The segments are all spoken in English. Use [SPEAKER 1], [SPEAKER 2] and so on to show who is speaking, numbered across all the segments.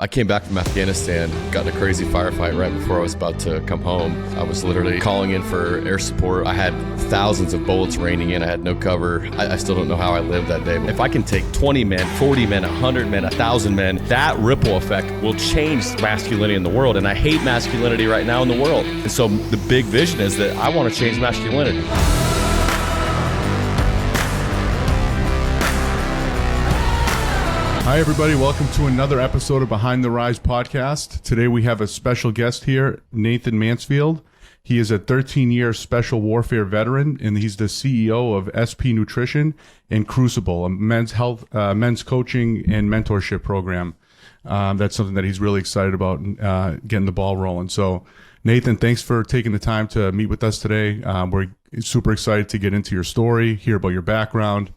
[SPEAKER 1] I came back from Afghanistan, got in a crazy firefight right before I was about to come home. I was literally calling in for air support. I had thousands of bullets raining in. I had no cover. I still don't know how I lived that day. If I can take 20 men, 40 men, 100 men, 1,000 men, that ripple effect will change masculinity in the world. And I hate masculinity right now in the world. And so the big vision is that I want to change masculinity.
[SPEAKER 2] Hi, everybody. Welcome to another episode of Behind the Rise podcast. Today we have a special guest here, Nathan Mansfield. He is a 13-year special warfare veteran, and he's the CEO of SP Nutrition and Crucible, a men's coaching and mentorship program. That's something that he's really excited about, getting the ball rolling. So, Nathan, thanks for taking the time to meet with us today. We're super excited to get into your story, hear about your background.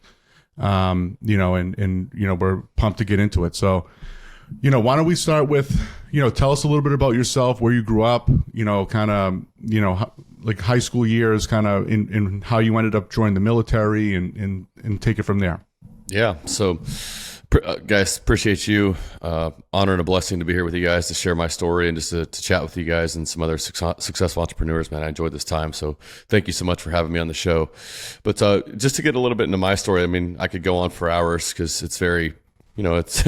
[SPEAKER 2] And we're pumped to get into it. So, why don't we start with, tell us a little bit about yourself, where you grew up, like high school years, in how you ended up joining the military and take it from there. Yeah.
[SPEAKER 1] So, guys, appreciate you. Honor and a blessing to be here with you guys to share my story and just to chat with you guys and some other successful entrepreneurs, man. I enjoyed this time. So thank you so much for having me on the show. But just to get a little bit into my story, I mean, I could go on for hours because it's very, it's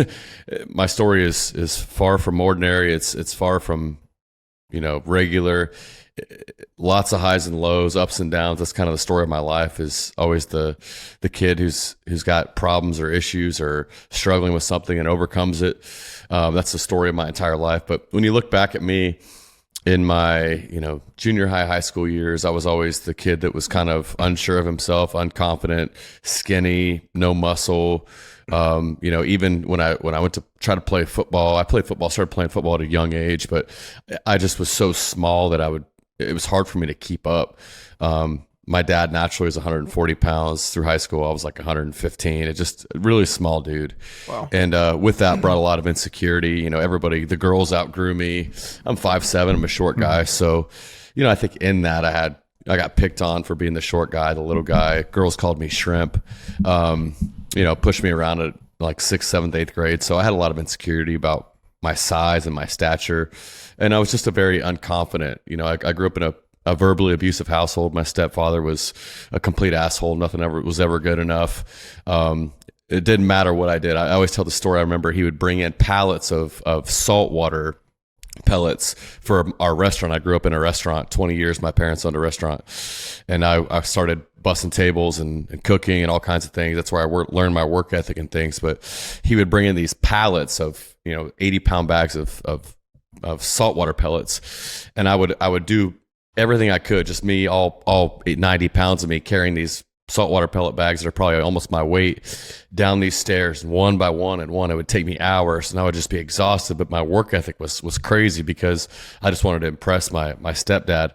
[SPEAKER 1] my story is far from ordinary. It's far from, regular. Lots of highs and lows, ups and downs. That's kind of the story of my life, is always the kid who's got problems or issues or struggling with something and overcomes it. That's the story of my entire life. But when you look back at me in my, junior high school years, I was always the kid that was kind of unsure of himself, unconfident, skinny, no muscle. Even when I went to try to play football, started playing football at a young age, but I just was so small that it was hard for me to keep up. My dad naturally was 140 pounds. Through high school, I was like 115. It just a really small dude. Wow. And with that brought a lot of insecurity. The girls outgrew me. I'm 5'7". I'm a short guy. So, I think in that I got picked on for being the short guy, the little guy. Girls called me shrimp. Pushed me around at like 6th, 7th, 8th grade. So I had a lot of insecurity about my size and my stature. And I was just a very unconfident, I grew up in a verbally abusive household. My stepfather was a complete asshole. Nothing was ever good enough. It didn't matter what I did. I always tell the story. I remember he would bring in pallets of saltwater pellets for our restaurant. I grew up in a restaurant, 20 years. My parents owned a restaurant, and I started bussing tables and cooking and all kinds of things. That's where I learned my work ethic and things. But he would bring in these pallets of 80-pound bags of saltwater pellets, and I would do everything I could, just me, all 90 pounds of me carrying these saltwater pellet bags that are probably almost my weight down these stairs one by one. It would take me hours, and I would just be exhausted. But my work ethic was crazy because I just wanted to impress my stepdad.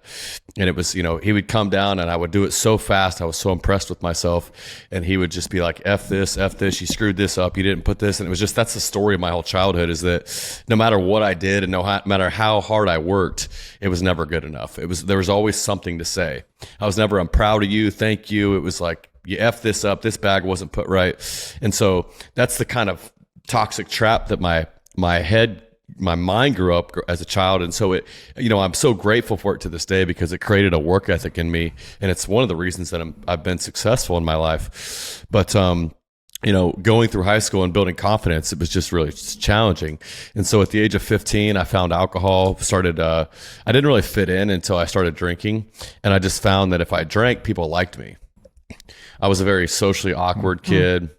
[SPEAKER 1] And it was, he would come down and I would do it so fast. I was so impressed with myself, and he would just be like, F this, you screwed this up, you didn't put this. And it was just, that's the story of my whole childhood, is that no matter what I did and no matter how hard I worked, it was never good enough. There was always something to say. I was never, I'm proud of you, thank you. It was like, you F this up, this bag wasn't put right. And so that's the kind of toxic trap that my mind grew up as a child. And so I'm so grateful for it to this day, because it created a work ethic in me. And it's one of the reasons that I've been successful in my life. But, going through high school and building confidence, it was just really challenging. And so at the age of 15, I found alcohol, I didn't really fit in until I started drinking. And I just found that if I drank, people liked me. I was a very socially awkward kid.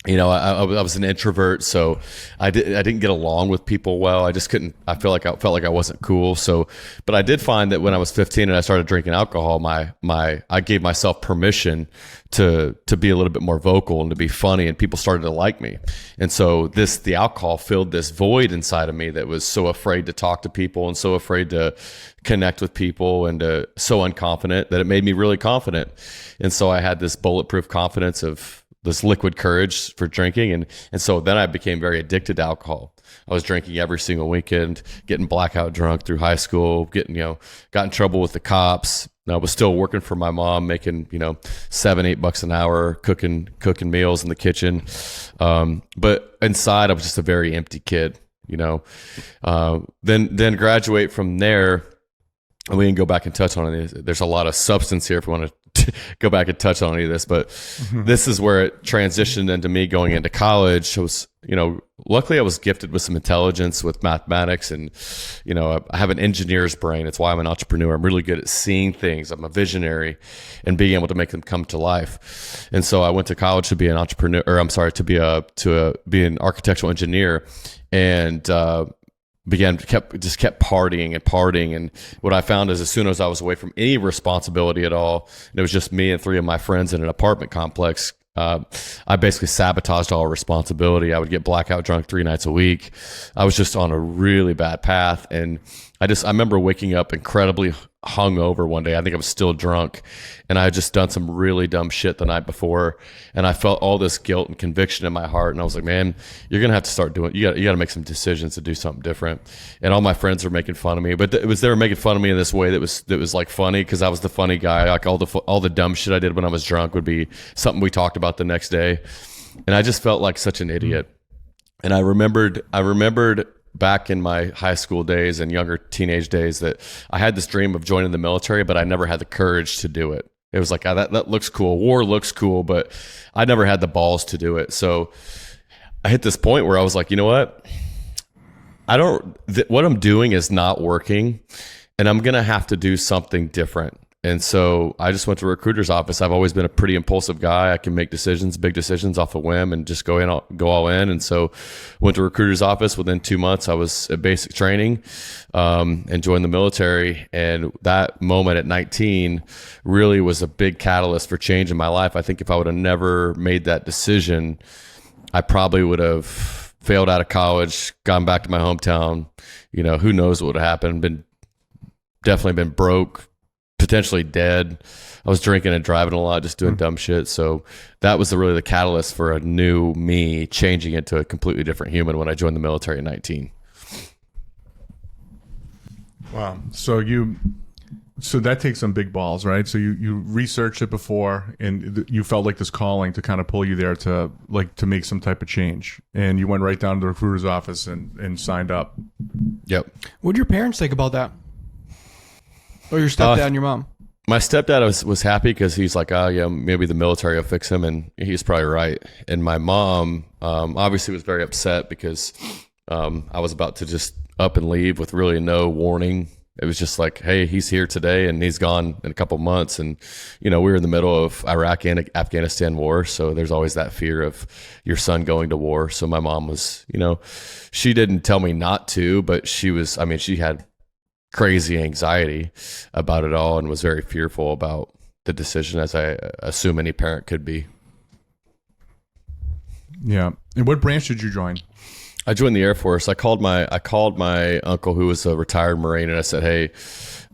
[SPEAKER 1] I was an introvert, so I didn't get along with people well. I just couldn't. I felt like I wasn't cool. So, but I did find that when I was 15 and I started drinking alcohol, I gave myself permission to be a little bit more vocal and to be funny, and people started to like me. And so the alcohol filled this void inside of me that was so afraid to talk to people and so afraid to connect with people and so unconfident that it made me really confident. And so I had this bulletproof confidence of this liquid courage for drinking. And so then I became very addicted to alcohol. I was drinking every single weekend, getting blackout drunk through high school, got in trouble with the cops. I was still working for my mom, making, $7-8 an hour, cooking meals in the kitchen. But inside I was just a very empty kid. Then graduate from there. And we can go back and touch on it. There's a lot of substance here if we want to go back and touch on any of this, but this is where it transitioned into me going into college. Luckily I was gifted with some intelligence with mathematics, and, I have an engineer's brain. It's why I'm an entrepreneur. I'm really good at seeing things. I'm a visionary and being able to make them come to life. And so I went to college to be an entrepreneur, to be an architectural engineer, and, kept partying. And what I found is as soon as I was away from any responsibility at all, and it was just me and 3 of my friends in an apartment complex, I basically sabotaged all responsibility. I would get blackout drunk 3 nights a week. I was just on a really bad path. And I remember waking up incredibly hungover one day. I think I was still drunk, and I had just done some really dumb shit the night before. And I felt all this guilt and conviction in my heart. And I was like, man, you're going to have to start doing, you got to make some decisions to do something different. And all my friends were making fun of me, but they were making fun of me in this way that was like funny, because I was the funny guy. Like all the dumb shit I did when I was drunk would be something we talked about the next day. And I just felt like such an idiot. And I remembered back in my high school days and younger teenage days that I had this dream of joining the military, but I never had the courage to do it. It was like, that looks cool. War looks cool, but I never had the balls to do it. So I hit this point where I was like, you know what? What I'm doing is not working, and I'm going to have to do something different. And so I just went to a recruiter's office. I've always been a pretty impulsive guy. I can make big decisions off a whim and just go all in. And so went to a recruiter's office. Within 2 months, I was at basic training, and joined the military. And that moment at 19 really was a big catalyst for change in my life. I think if I would have never made that decision, I probably would have failed out of college, gone back to my hometown. Who knows what would have happened. Definitely been broke, potentially dead. I was drinking and driving a lot, just doing dumb shit. So that was really the catalyst for a new me changing into a completely different human when I joined the military at 19.
[SPEAKER 2] Wow. So that takes some big balls, right? So you researched it before, and you felt like this calling to kind of pull you there to make some type of change. And you went right down to the recruiter's office and signed up.
[SPEAKER 1] Yep.
[SPEAKER 3] What did your parents think about that? Or your stepdad and your mom?
[SPEAKER 1] My stepdad was happy because he's like, oh yeah, maybe the military will fix him, and he's probably right. And my mom obviously was very upset because I was about to just up and leave with really no warning. It was just like, hey, he's here today and he's gone in a couple months. And, we were in the middle of Iraq and Afghanistan war. So there's always that fear of your son going to war. So my mom was, she didn't tell me not to, but she had crazy anxiety about it all and was very fearful about the decision, as I assume any parent could be. Yeah.
[SPEAKER 2] And what branch did you join?
[SPEAKER 1] I joined the Air Force. I called my uncle, who was a retired Marine, and I said, hey,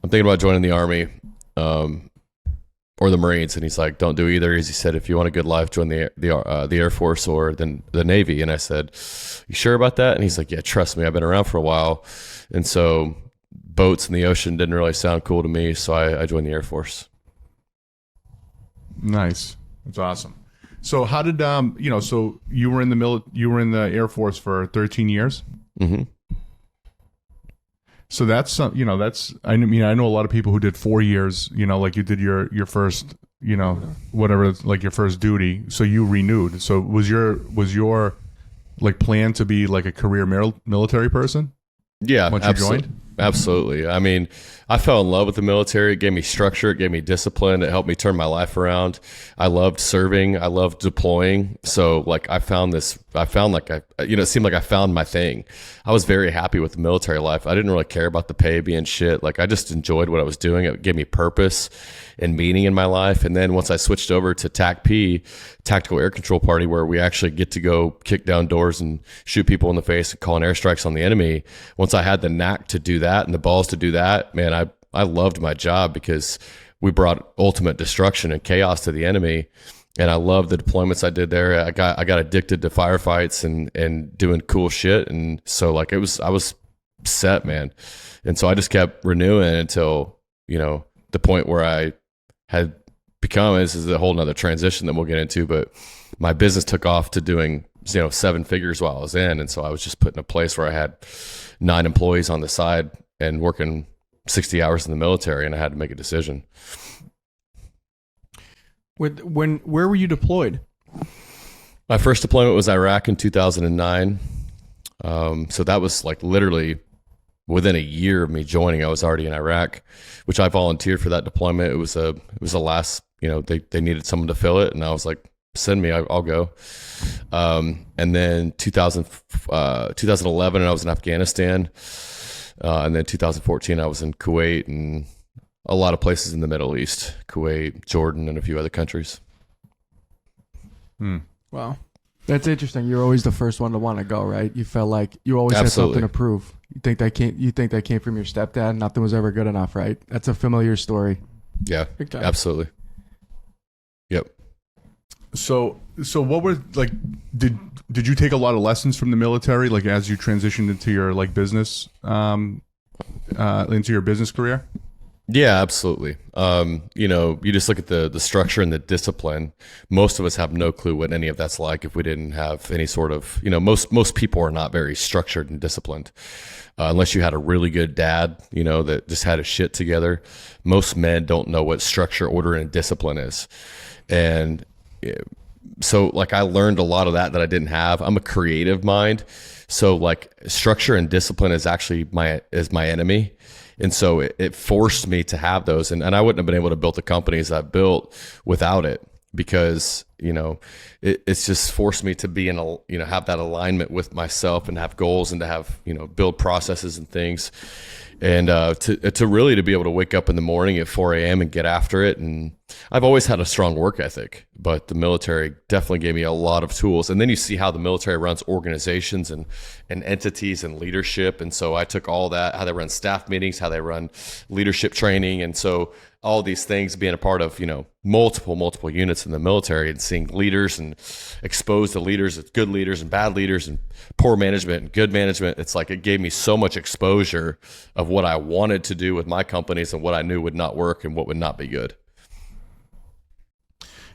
[SPEAKER 1] I'm thinking about joining the Army or the Marines. And he's like, don't do either. He said, if you want a good life, join the Air Force or then the Navy. And I said, you sure about that? And he's like, yeah, trust me, I've been around for a while. And so boats in the ocean didn't really sound cool to me, so I joined the Air Force.
[SPEAKER 2] Nice. That's awesome. So how did so you were in the Air Force for 13 years?
[SPEAKER 1] Mm-hmm.
[SPEAKER 2] So that's I know a lot of people who did 4 years, like you did your first, whatever, like your first duty. So you renewed. So was your like plan to be like a career military person?
[SPEAKER 1] Yeah,
[SPEAKER 2] once you joined?
[SPEAKER 1] Absolutely. I mean, I fell in love with the military. It gave me structure. It gave me discipline. It helped me turn my life around. I loved serving. I loved deploying. So like it seemed like I found my thing. I was very happy with the military life. I didn't really care about the pay being shit. Like I just enjoyed what I was doing. It gave me purpose and meaning in my life. And then once I switched over to TACP, Tactical Air Control Party, where we actually get to go kick down doors and shoot people in the face and call in airstrikes on the enemy. Once I had the knack to do that and the balls to do that, man, I loved my job because we brought ultimate destruction and chaos to the enemy. And I loved the deployments I did there. I got addicted to firefights and doing cool shit. And so like I was set, man. And so I just kept renewing until, the point where I had become, this is a whole nother transition that we'll get into, but my business took off to doing 7 figures while I was in. And so I was just put in a place where I had 9 employees on the side and working 60 hours in the military, and I had to make a decision.
[SPEAKER 3] Where were you deployed?
[SPEAKER 1] My first deployment was Iraq in 2009. So that was like literally within a year of me joining, I was already in Iraq, which I volunteered for that deployment. It was the last, they needed someone to fill it. And I was like, send me, I'll go. And then 2011, I was in Afghanistan. And then 2014, I was in Kuwait and a lot of places in the Middle East, Kuwait, Jordan, and a few other countries.
[SPEAKER 3] Wow.
[SPEAKER 4] That's interesting. You're always the first one to want to go, right? You felt like you always had something to prove. You think that came from your stepdad? Nothing was ever good enough, right? That's a familiar story.
[SPEAKER 1] Yeah, absolutely. Yep.
[SPEAKER 2] So what were like? Did you take a lot of lessons from the military, like as you transitioned into your like business, into your business career?
[SPEAKER 1] Yeah, absolutely. You just look at the structure and the discipline. Most of us have no clue what any of that's like if we didn't have any sort of, most people are not very structured and disciplined. Unless you had a really good dad, that just had his shit together. Most men don't know what structure, order, and discipline is. And so like I learned a lot of that I didn't have. I'm a creative mind. So like structure and discipline is actually my enemy. And so it forced me to have those. And I wouldn't have been able to build the companies I built without it, because, it's just forced me to be have that alignment with myself and have goals and to have, build processes and things. And to really be able to wake up in the morning at 4 a.m. and get after it. And I've always had a strong work ethic, but the military definitely gave me a lot of tools. And then you see how the military runs organizations and entities and leadership. And so I took all that, how they run staff meetings, how they run leadership training. And so all these things, being a part of, multiple units in the military and seeing leaders and exposed to leaders, good leaders and bad leaders and poor management and good management. It's like it gave me so much exposure of what I wanted to do with my companies and what I knew would not work and what would not be good.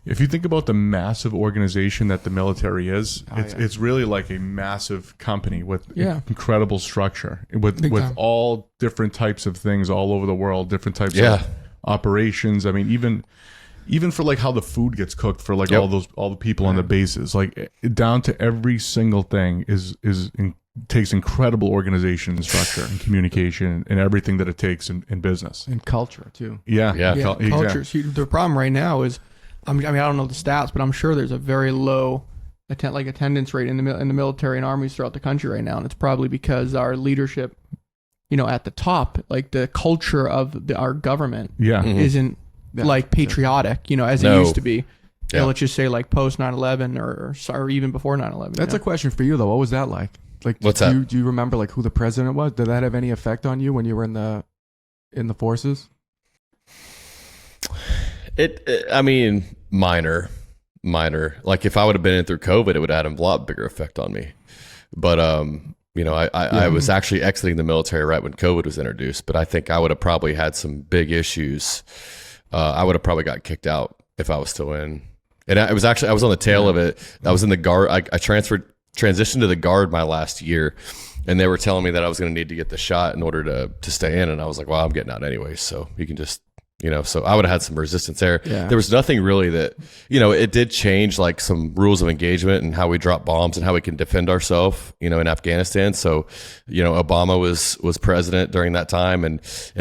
[SPEAKER 2] If you think about the massive organization that the military is, it's really like a massive company with incredible structure, with all different types of things all over the world, different types of operations. I mean, even for like how the food gets cooked for like all the people on the bases, like down to every single thing takes incredible organization and structure and communication and everything that it takes in business
[SPEAKER 4] and culture too.
[SPEAKER 3] Culture. See, the problem right now is, I don't know the stats, but I'm sure there's a very low attendance rate in the military and armies throughout the country right now, and it's probably because our leadership, at the top, like the culture of our government, isn't like patriotic, as it used to be. Let's just say like post 9/11 or even before 9/11.
[SPEAKER 4] That's a question for you though. What was that like? Like,
[SPEAKER 1] what's that?
[SPEAKER 4] Do you remember like who the president was? Did that have any effect on you when you were in the forces?
[SPEAKER 1] Minor. Like if I would have been in through COVID, it would have had a lot bigger effect on me. But I was actually exiting the military right when COVID was introduced. But I think I would have probably had some big issues. I would have probably got kicked out if I was still in. And I was on the tail of it. I was in the Guard. I transitioned to the Guard my last year, and they were telling me that I was going to need to get the shot in order to stay in. And I was like, well, I'm getting out anyway, so you can just. So I would have had some resistance there. Yeah. There was nothing really that, it did change like some rules of engagement and how we drop bombs and how we can defend ourselves, in Afghanistan. So, Obama was president during that time, and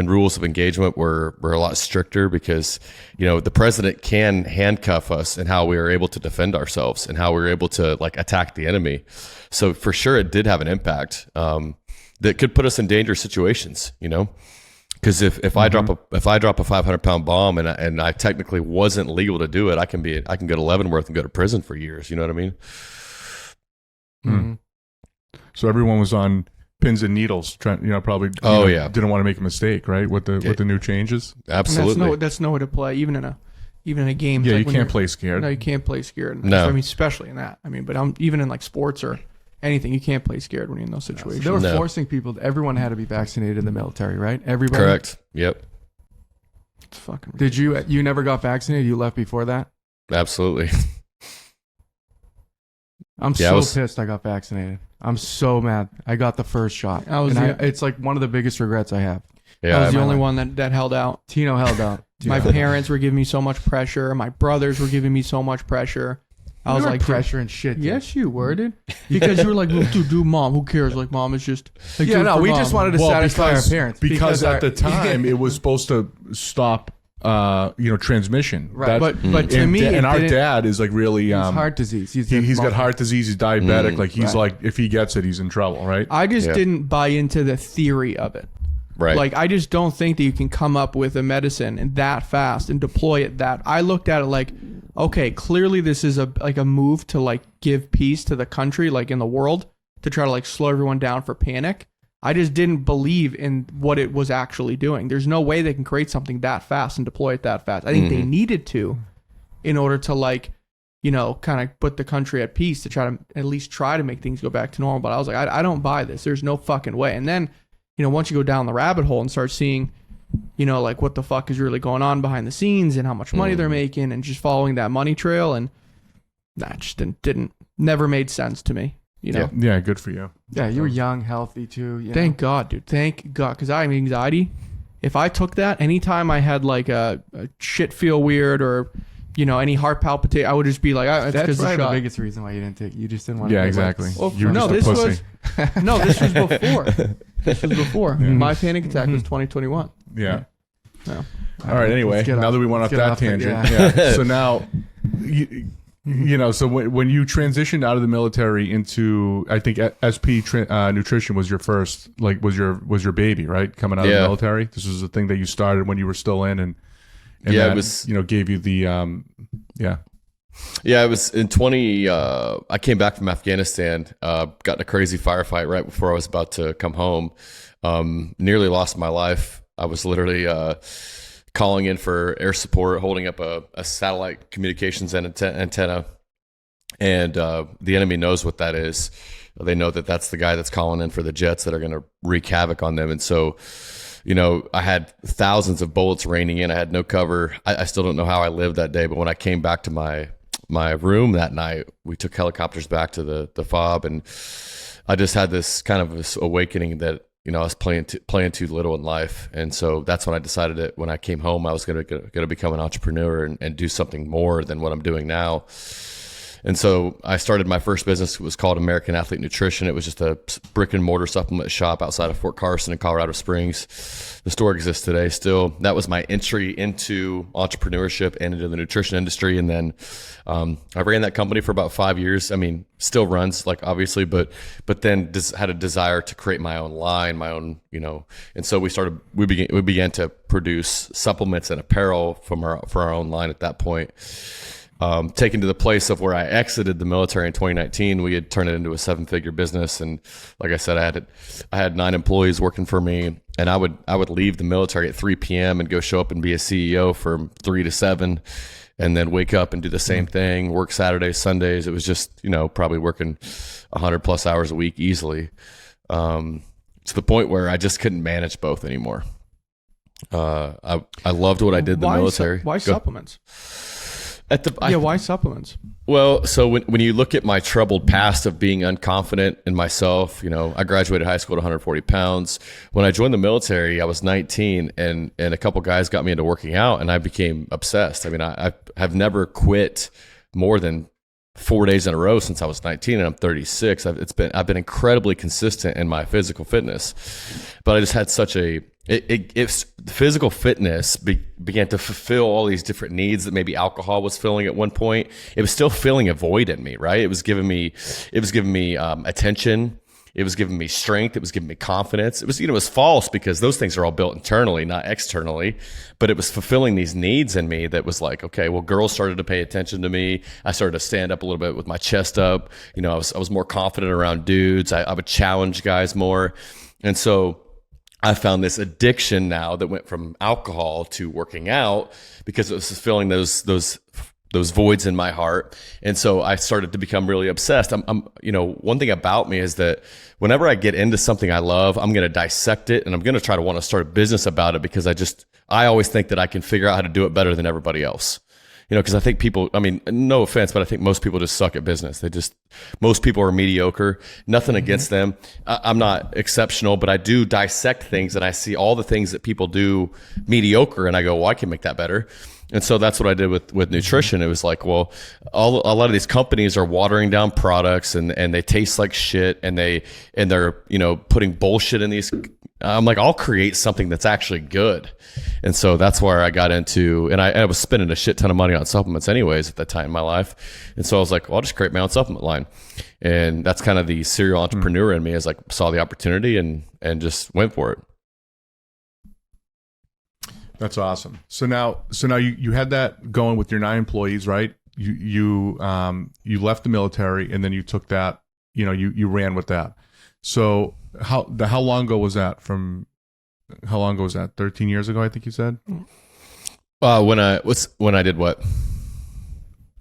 [SPEAKER 1] rules of engagement were a lot stricter because, the president can handcuff us in how we are able to defend ourselves and how we were able to like attack the enemy. So for sure, it did have an impact that could put us in dangerous situations, Because if I drop a 500-pound bomb and I technically wasn't legal to do it, I can go to Leavenworth and go to prison for years. You know what I mean?
[SPEAKER 2] Mm. So everyone was on pins and needles, trying, probably. Didn't want to make a mistake, right? With the new changes.
[SPEAKER 1] Absolutely.
[SPEAKER 3] That's nowhere to play, even in a game.
[SPEAKER 2] Yeah,
[SPEAKER 3] like
[SPEAKER 2] you can't play scared.
[SPEAKER 3] No, you can't play scared.
[SPEAKER 1] No,
[SPEAKER 3] especially in that. But even in like sports or anything, you can't play scared when you're in those situations.
[SPEAKER 4] They were forcing people. Everyone had to be vaccinated in the military, right? Everybody.
[SPEAKER 1] Correct. Yep.
[SPEAKER 3] It's fucking ridiculous.
[SPEAKER 4] Did you never got vaccinated? You left before that?
[SPEAKER 1] Absolutely.
[SPEAKER 4] I'm pissed I got vaccinated. I'm so mad. I got the first shot. It's like one of the biggest regrets I have.
[SPEAKER 3] Yeah, I was the only one that held out.
[SPEAKER 4] Tino held out.
[SPEAKER 3] My parents were giving me so much pressure. My brothers were giving me so much pressure. I was like,
[SPEAKER 4] pressure and shit. Dude.
[SPEAKER 3] Yes, you were, dude. Because you were like, dude, mom, who cares? Like, mom is just. Like,
[SPEAKER 4] yeah, no, we just wanted to satisfy our parents.
[SPEAKER 2] Because at the time, it was supposed to stop, transmission.
[SPEAKER 4] Right.
[SPEAKER 3] But to me,
[SPEAKER 2] and our dad is like really.
[SPEAKER 4] He's heart disease.
[SPEAKER 2] He's got heart disease. He's diabetic. Like he's like, if he gets it, he's in trouble, right?
[SPEAKER 3] I just didn't buy into the theory of it.
[SPEAKER 1] Right.
[SPEAKER 3] Like, I just don't think that you can come up with a medicine and that fast and deploy it that. I looked at it like, okay, clearly this is a move to like give peace to the country, like in the world, to try to like slow everyone down for panic. I just didn't believe in what it was actually doing. There's no way they can create something that fast and deploy it that fast. I think they needed to in order to like, kind of put the country at peace, to try to at least try to make things go back to normal. But I was like, I don't buy this. There's no fucking way. And then, once you go down the rabbit hole and start seeing, like what the fuck is really going on behind the scenes and how much money they're making and just following that money trail, and that just never made sense to me.
[SPEAKER 2] Yeah, good for you.
[SPEAKER 4] Yeah, you were young, healthy too.
[SPEAKER 3] Thank God, dude. Thank God, because I have anxiety. If I took that, anytime I had like a shit feel weird or any heart palpitation, I would just be like,
[SPEAKER 4] that's probably the biggest reason why you didn't take. You just didn't want to.
[SPEAKER 2] Yeah, exactly.
[SPEAKER 3] Well, this was before. This was before. My panic attack was 2021.
[SPEAKER 2] Yeah.
[SPEAKER 3] No.
[SPEAKER 2] All right. Anyway, now that we went off that tangent, so now, so when you transitioned out of the military into, I think SP Nutrition was your first, was your baby, right? Coming out of the military. This was the thing that you started when you were still in, and that,
[SPEAKER 1] it was,
[SPEAKER 2] gave you the,
[SPEAKER 1] Yeah, it was in 20. I came back from Afghanistan, got in a crazy firefight right before I was about to come home. Nearly lost my life. I was literally calling in for air support, holding up a satellite communications antenna, and the enemy knows what that is. They know that that's the guy that's calling in for the jets that are going to wreak havoc on them. And so, I had thousands of bullets raining in. I had no cover. I still don't know how I lived that day. But when I came back to my room that night, we took helicopters back to the FOB, and I just had this kind of this awakening that, I was playing too little in life. And so that's when I decided that when I came home, I was going to become an entrepreneur and do something more than what I'm doing now. And so I started my first business. It was called American Athlete Nutrition. It was just a brick and mortar supplement shop outside of Fort Carson in Colorado Springs. The store exists today still. That was my entry into entrepreneurship and into the nutrition industry. And then I ran that company for about 5 years. I mean, still runs, like, obviously, but then had a desire to create my own line, my own, and so we began to produce supplements and apparel for our own line at that point. Taken to the place of where I exited the military in 2019, we had turned it into a 7-figure business. And like I said, I had 9 employees working for me, and I would leave the military at 3 p.m. and go show up and be a CEO from 3 to 7, and then wake up and do the same thing, work Saturdays, Sundays. It was just, probably working 100 plus hours a week easily, to the point where I just couldn't manage both anymore. I loved what I did in the military.
[SPEAKER 3] Why supplements? Why supplements?
[SPEAKER 1] Well, so when you look at my troubled past of being unconfident in myself, I graduated high school at 140 pounds. When I joined the military, I was 19, and a couple guys got me into working out, and I became obsessed. I mean, I have never quit more than 4 days in a row since I was 19, and I'm 36. I've been incredibly consistent in my physical fitness, but I just had such physical fitness began to fulfill all these different needs that maybe alcohol was filling at one point. It was still filling a void in me, right? It was giving me attention. It was giving me strength. It was giving me confidence. It was false, because those things are all built internally, not externally, but it was fulfilling these needs in me that was like, okay, well, girls started to pay attention to me. I started to stand up a little bit with my chest up. I was more confident around dudes. I would challenge guys more. And so I found this addiction now that went from alcohol to working out, because it was fulfilling those voids in my heart. And so I started to become really obsessed. One thing about me is that whenever I get into something I love, I'm going to dissect it, and I'm going to try to want to start a business about it, because I always think that I can figure out how to do it better than everybody else. because I think people, I mean, no offense, but I think most people just suck at business. Most people are mediocre. Nothing against them. I'm not exceptional, but I do dissect things and I see all the things that people do mediocre, and I go, well, I can make that better. And so that's what I did with nutrition. It was like, well, a lot of these companies are watering down products and they taste like shit, and they're putting bullshit in these. I'm like, I'll create something that's actually good. And so that's where I got into, and I was spending a shit ton of money on supplements anyways at that time in my life. And so I was like, well, I'll just create my own supplement line. And that's kind of the serial entrepreneur in me, as like saw the opportunity and just went for it.
[SPEAKER 2] That's awesome. So now you had that going with your 9 employees, right? You left the military, and then you took that, you ran with that. So how long ago was that? How long ago was that? 13 years ago, I think you said.
[SPEAKER 1] When I did what?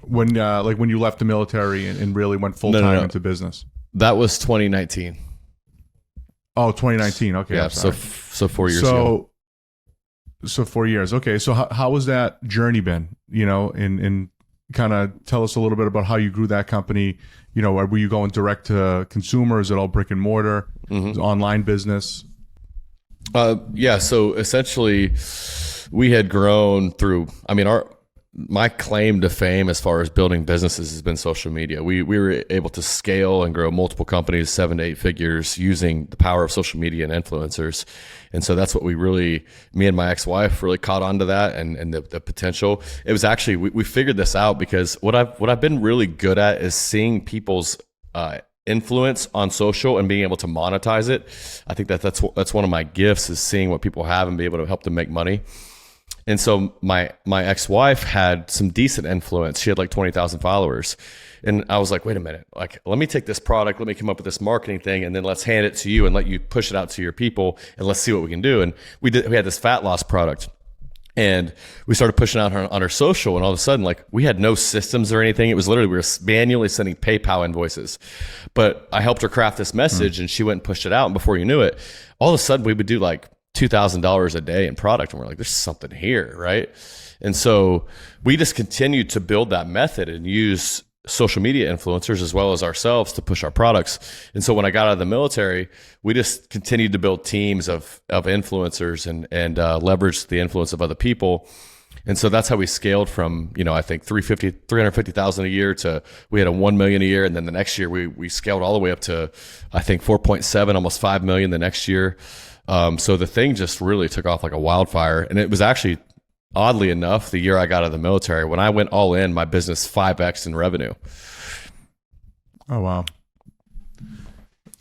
[SPEAKER 2] When you left the military and really went full time into business.
[SPEAKER 1] That was 2019.
[SPEAKER 2] Oh, 2019. Okay.
[SPEAKER 1] Yeah. So 4 years ago.
[SPEAKER 2] So 4 years. Okay. So how has that journey been? And kind of tell us a little bit about how you grew that company. Were you going direct to consumer? Is it all brick and mortar? Is it online business?
[SPEAKER 1] Yeah. So essentially, we had grown through. I mean, my claim to fame as far as building businesses has been social media. We were able to scale and grow multiple companies 7 to 8 figures using the power of social media and influencers. And so that's what me and my ex-wife really caught on to that and the potential. It was actually, we figured this out because what I've been really good at is seeing people's influence on social and being able to monetize it. I think that's one of my gifts, is seeing what people have and be able to help them make money. And so my ex-wife had some decent influence. She had like 20,000 followers. And I was like, wait a minute, like, let me take this product, let me come up with this marketing thing, and then let's hand it to you and let you push it out to your people, and let's see what we can do. And we had this fat loss product, and we started pushing out on our social, and all of a sudden, like, we had no systems or anything. It was literally, we were manually sending PayPal invoices. But I helped her craft this message, and she went and pushed it out. And before you knew it, all of a sudden we would do like $2,000 a day in product. And we're like, there's something here, right? And so we just continued to build that method and use social media influencers as well as ourselves to push our products. And so when I got out of the military, we just continued to build teams of influencers and leverage the influence of other people. And so that's how we scaled from, I think 350,000 a year to, we had a 1 million a year. And then the next year we scaled all the way up to, I think 4.7, almost 5 million the next year. So the thing just really took off like a wildfire. And it was actually, oddly enough, the year I got out of the military, when I went all in, my business 5x in revenue.
[SPEAKER 2] Oh, wow.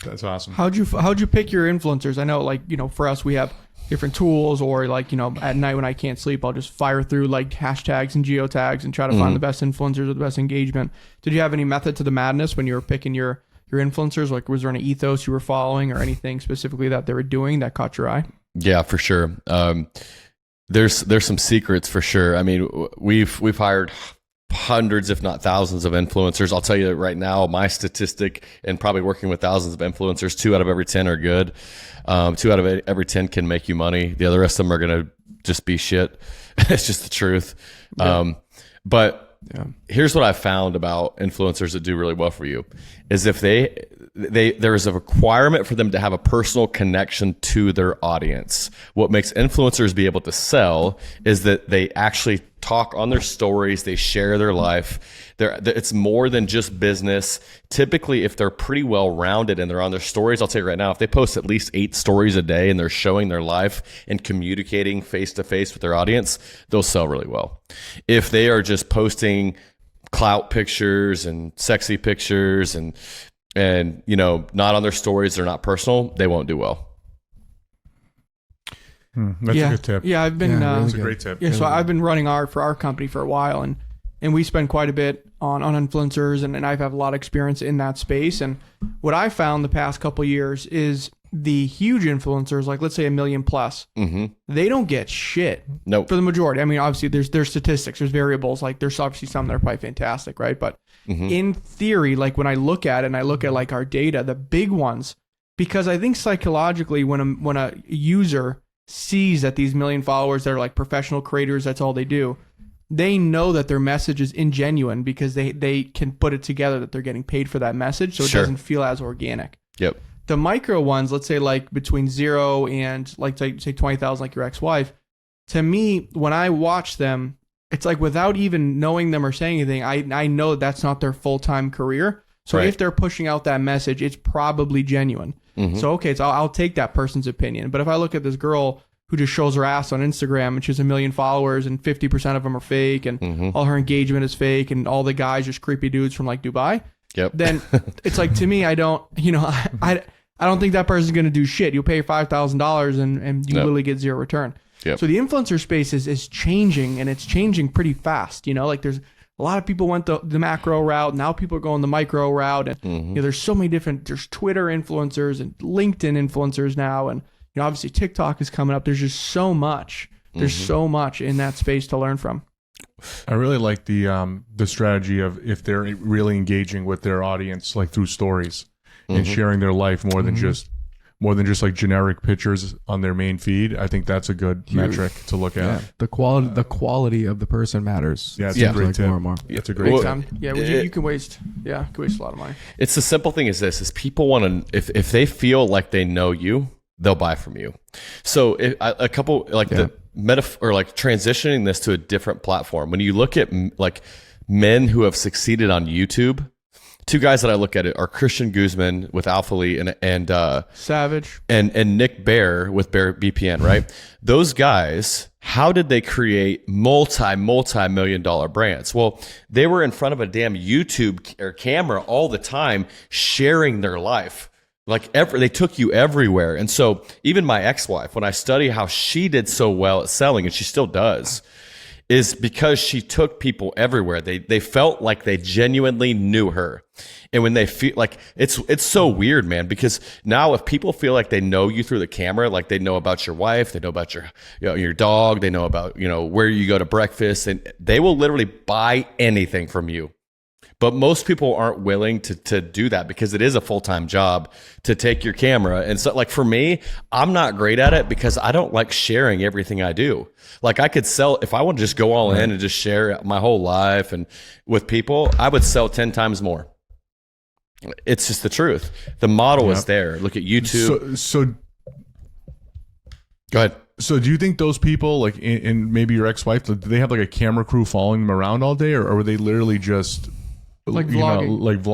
[SPEAKER 2] That's awesome.
[SPEAKER 3] How'd you pick your influencers? I know, like, for us, we have different tools, or like, at night when I can't sleep, I'll just fire through like hashtags and geotags and try to find the best influencers with the best engagement. Did you have any method to the madness when you were picking your influencers? Like, was there any ethos you were following or anything specifically that they were doing that caught your eye? Yeah,
[SPEAKER 1] for sure. There's some secrets for sure. I mean, we've hired hundreds, if not thousands of influencers. I'll tell you right now, my statistic, and probably working with thousands of influencers, 2 out of every 10 are good. 2 out of every 10 can make you money. The other rest of them are going to just be shit. It's just the truth. Yeah. Here's what I found about influencers that do really well for you is if there is a requirement for them to have a personal connection to their audience. What makes influencers be able to sell is that they actually talk on their stories, they share their life. It's more than just business. Typically, if they're pretty well rounded and they're on their stories, I'll tell you right now, if they post at least 8 stories a day and they're showing their life and communicating face to face with their audience, they'll sell really well. If they are just posting clout pictures and sexy pictures and not on their stories, they're not personal, they won't do well.
[SPEAKER 2] That's a good tip.
[SPEAKER 3] Yeah, I've been.
[SPEAKER 2] That's a great tip.
[SPEAKER 3] Yeah, so I've been running for our company for a while, and we spend quite a bit on influencers, and I've had a lot of experience in that space. And what I found the past couple of years is the huge influencers, like let's say 1 million plus, they don't get shit.
[SPEAKER 1] Nope.
[SPEAKER 3] For the majority. I mean, obviously there's statistics, there's variables. Like there's obviously some that are probably fantastic, right? But in theory, like when I look at it and I look at like our data, the big ones, because I think psychologically when a user sees that these 1 million followers that are like professional creators, that's all they do, they know that their message is ingenuine because they can put it together that they're getting paid for that message, so it doesn't feel as organic.
[SPEAKER 1] Yep.
[SPEAKER 3] The micro ones, let's say like between 0 and like say 20,000, like your ex-wife, to me, when I watch them, it's like without even knowing them or saying anything, I know that's not their full-time career. So if they're pushing out that message, it's probably genuine. So okay, so I'll take that person's opinion. But if I look at this girl who just shows her ass on Instagram and she has 1 million followers and 50% of them are fake and all her engagement is fake and all the guys just creepy dudes from like Dubai, then it's like, to me, I don't think that person's going to do shit. You'll pay $5,000 and you literally get zero return. So the influencer space is changing, and it's changing pretty fast. Like there's a lot of people went the macro route. Now people are going the micro route. And there's so many different, there's Twitter influencers and LinkedIn influencers now. And obviously TikTok is coming up. There's just so much. There's so much in that space to learn from.
[SPEAKER 2] I really like the strategy of if they're really engaging with their audience, like through stories and sharing their life more than just like generic pictures on their main feed. I think that's a good metric to look at.
[SPEAKER 4] The quality of the person matters.
[SPEAKER 2] Yeah, it's a great tip.
[SPEAKER 4] More and more.
[SPEAKER 2] It's a great tip.
[SPEAKER 3] You can waste a lot of money.
[SPEAKER 1] It's the simple thing is people want to, if they feel like they know you, they'll buy from you. So a couple like the metaphor, or like transitioning this to a different platform. When you look at like men who have succeeded on YouTube, two guys that I look at it are Christian Guzman with Alpha Lee and
[SPEAKER 3] Savage
[SPEAKER 1] and Nick Bear with Bear BPN, right? Those guys, how did they create multi-million-dollar brands? Well, they were in front of a damn YouTube or camera all the time, sharing their life. Like they took you everywhere. And so even my ex-wife, when I study how she did so well at selling, and she still does, is because she took people everywhere. They felt like they genuinely knew her. And when they feel like it's so weird, man, because now if people feel like they know you through the camera, like they know about your wife, they know about your dog, they know about, where you go to breakfast, and they will literally buy anything from you. But most people aren't willing to do that because it is a full-time job to take your camera. And so like for me, I'm not great at it because I don't like sharing everything I do. Like I could sell, if I want to just go all in and just share my whole life and with people, I would sell 10 times more. It's just the truth. The model is there. Look at YouTube.
[SPEAKER 2] So
[SPEAKER 1] go ahead.
[SPEAKER 2] So do you think those people, like and maybe your ex-wife, do they have like a camera crew following them around all day, or were they literally just
[SPEAKER 3] like vlogging,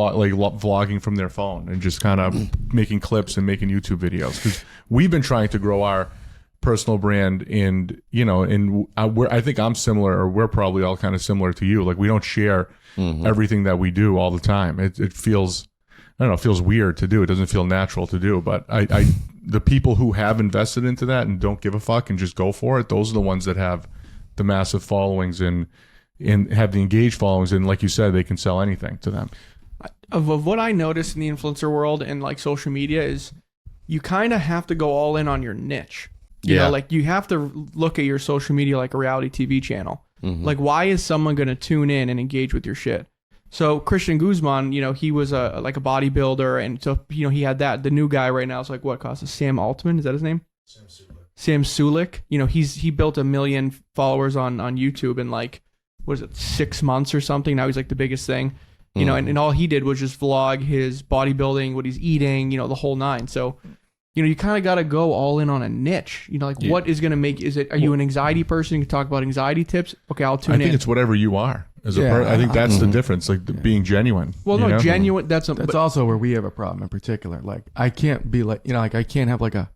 [SPEAKER 2] vlogging from their phone and just kind of making clips and making YouTube videos? Because we've been trying to grow our personal brand, and I think I'm similar, or we're probably all kind of similar to you. Like we don't share everything that we do all the time. It feels, I don't know, it feels weird to do. It doesn't feel natural to do. But the people who have invested into that and don't give a fuck and just go for it, those are the ones that have the massive followings and have the engaged followings, and like you said, they can sell anything to them.
[SPEAKER 3] Of what I noticed in the influencer world and like social media is you kind of have to go all in on your niche. You know, like you have to look at your social media like a reality TV channel. Like why is someone going to tune in and engage with your shit? So Christian Guzman, he was a bodybuilder, and so he had that. The new guy right now is like what costs? Sam Altman, is that his name? Sam Sulik. He built 1 million followers on YouTube in like, what is it, 6 months or something? Now he's like the biggest thing. And all he did was just vlog his bodybuilding, what he's eating, the whole nine. So, you kind of got to go all in on a niche. What is going to make, are you an anxiety person? You can talk about anxiety tips. Okay, I'll tune in.
[SPEAKER 2] I think it's whatever you are as a person. I think that's the difference, like being genuine.
[SPEAKER 3] Well, no, genuine, that's
[SPEAKER 4] also where we have a problem in particular. Like I can't be like, like I can't have like a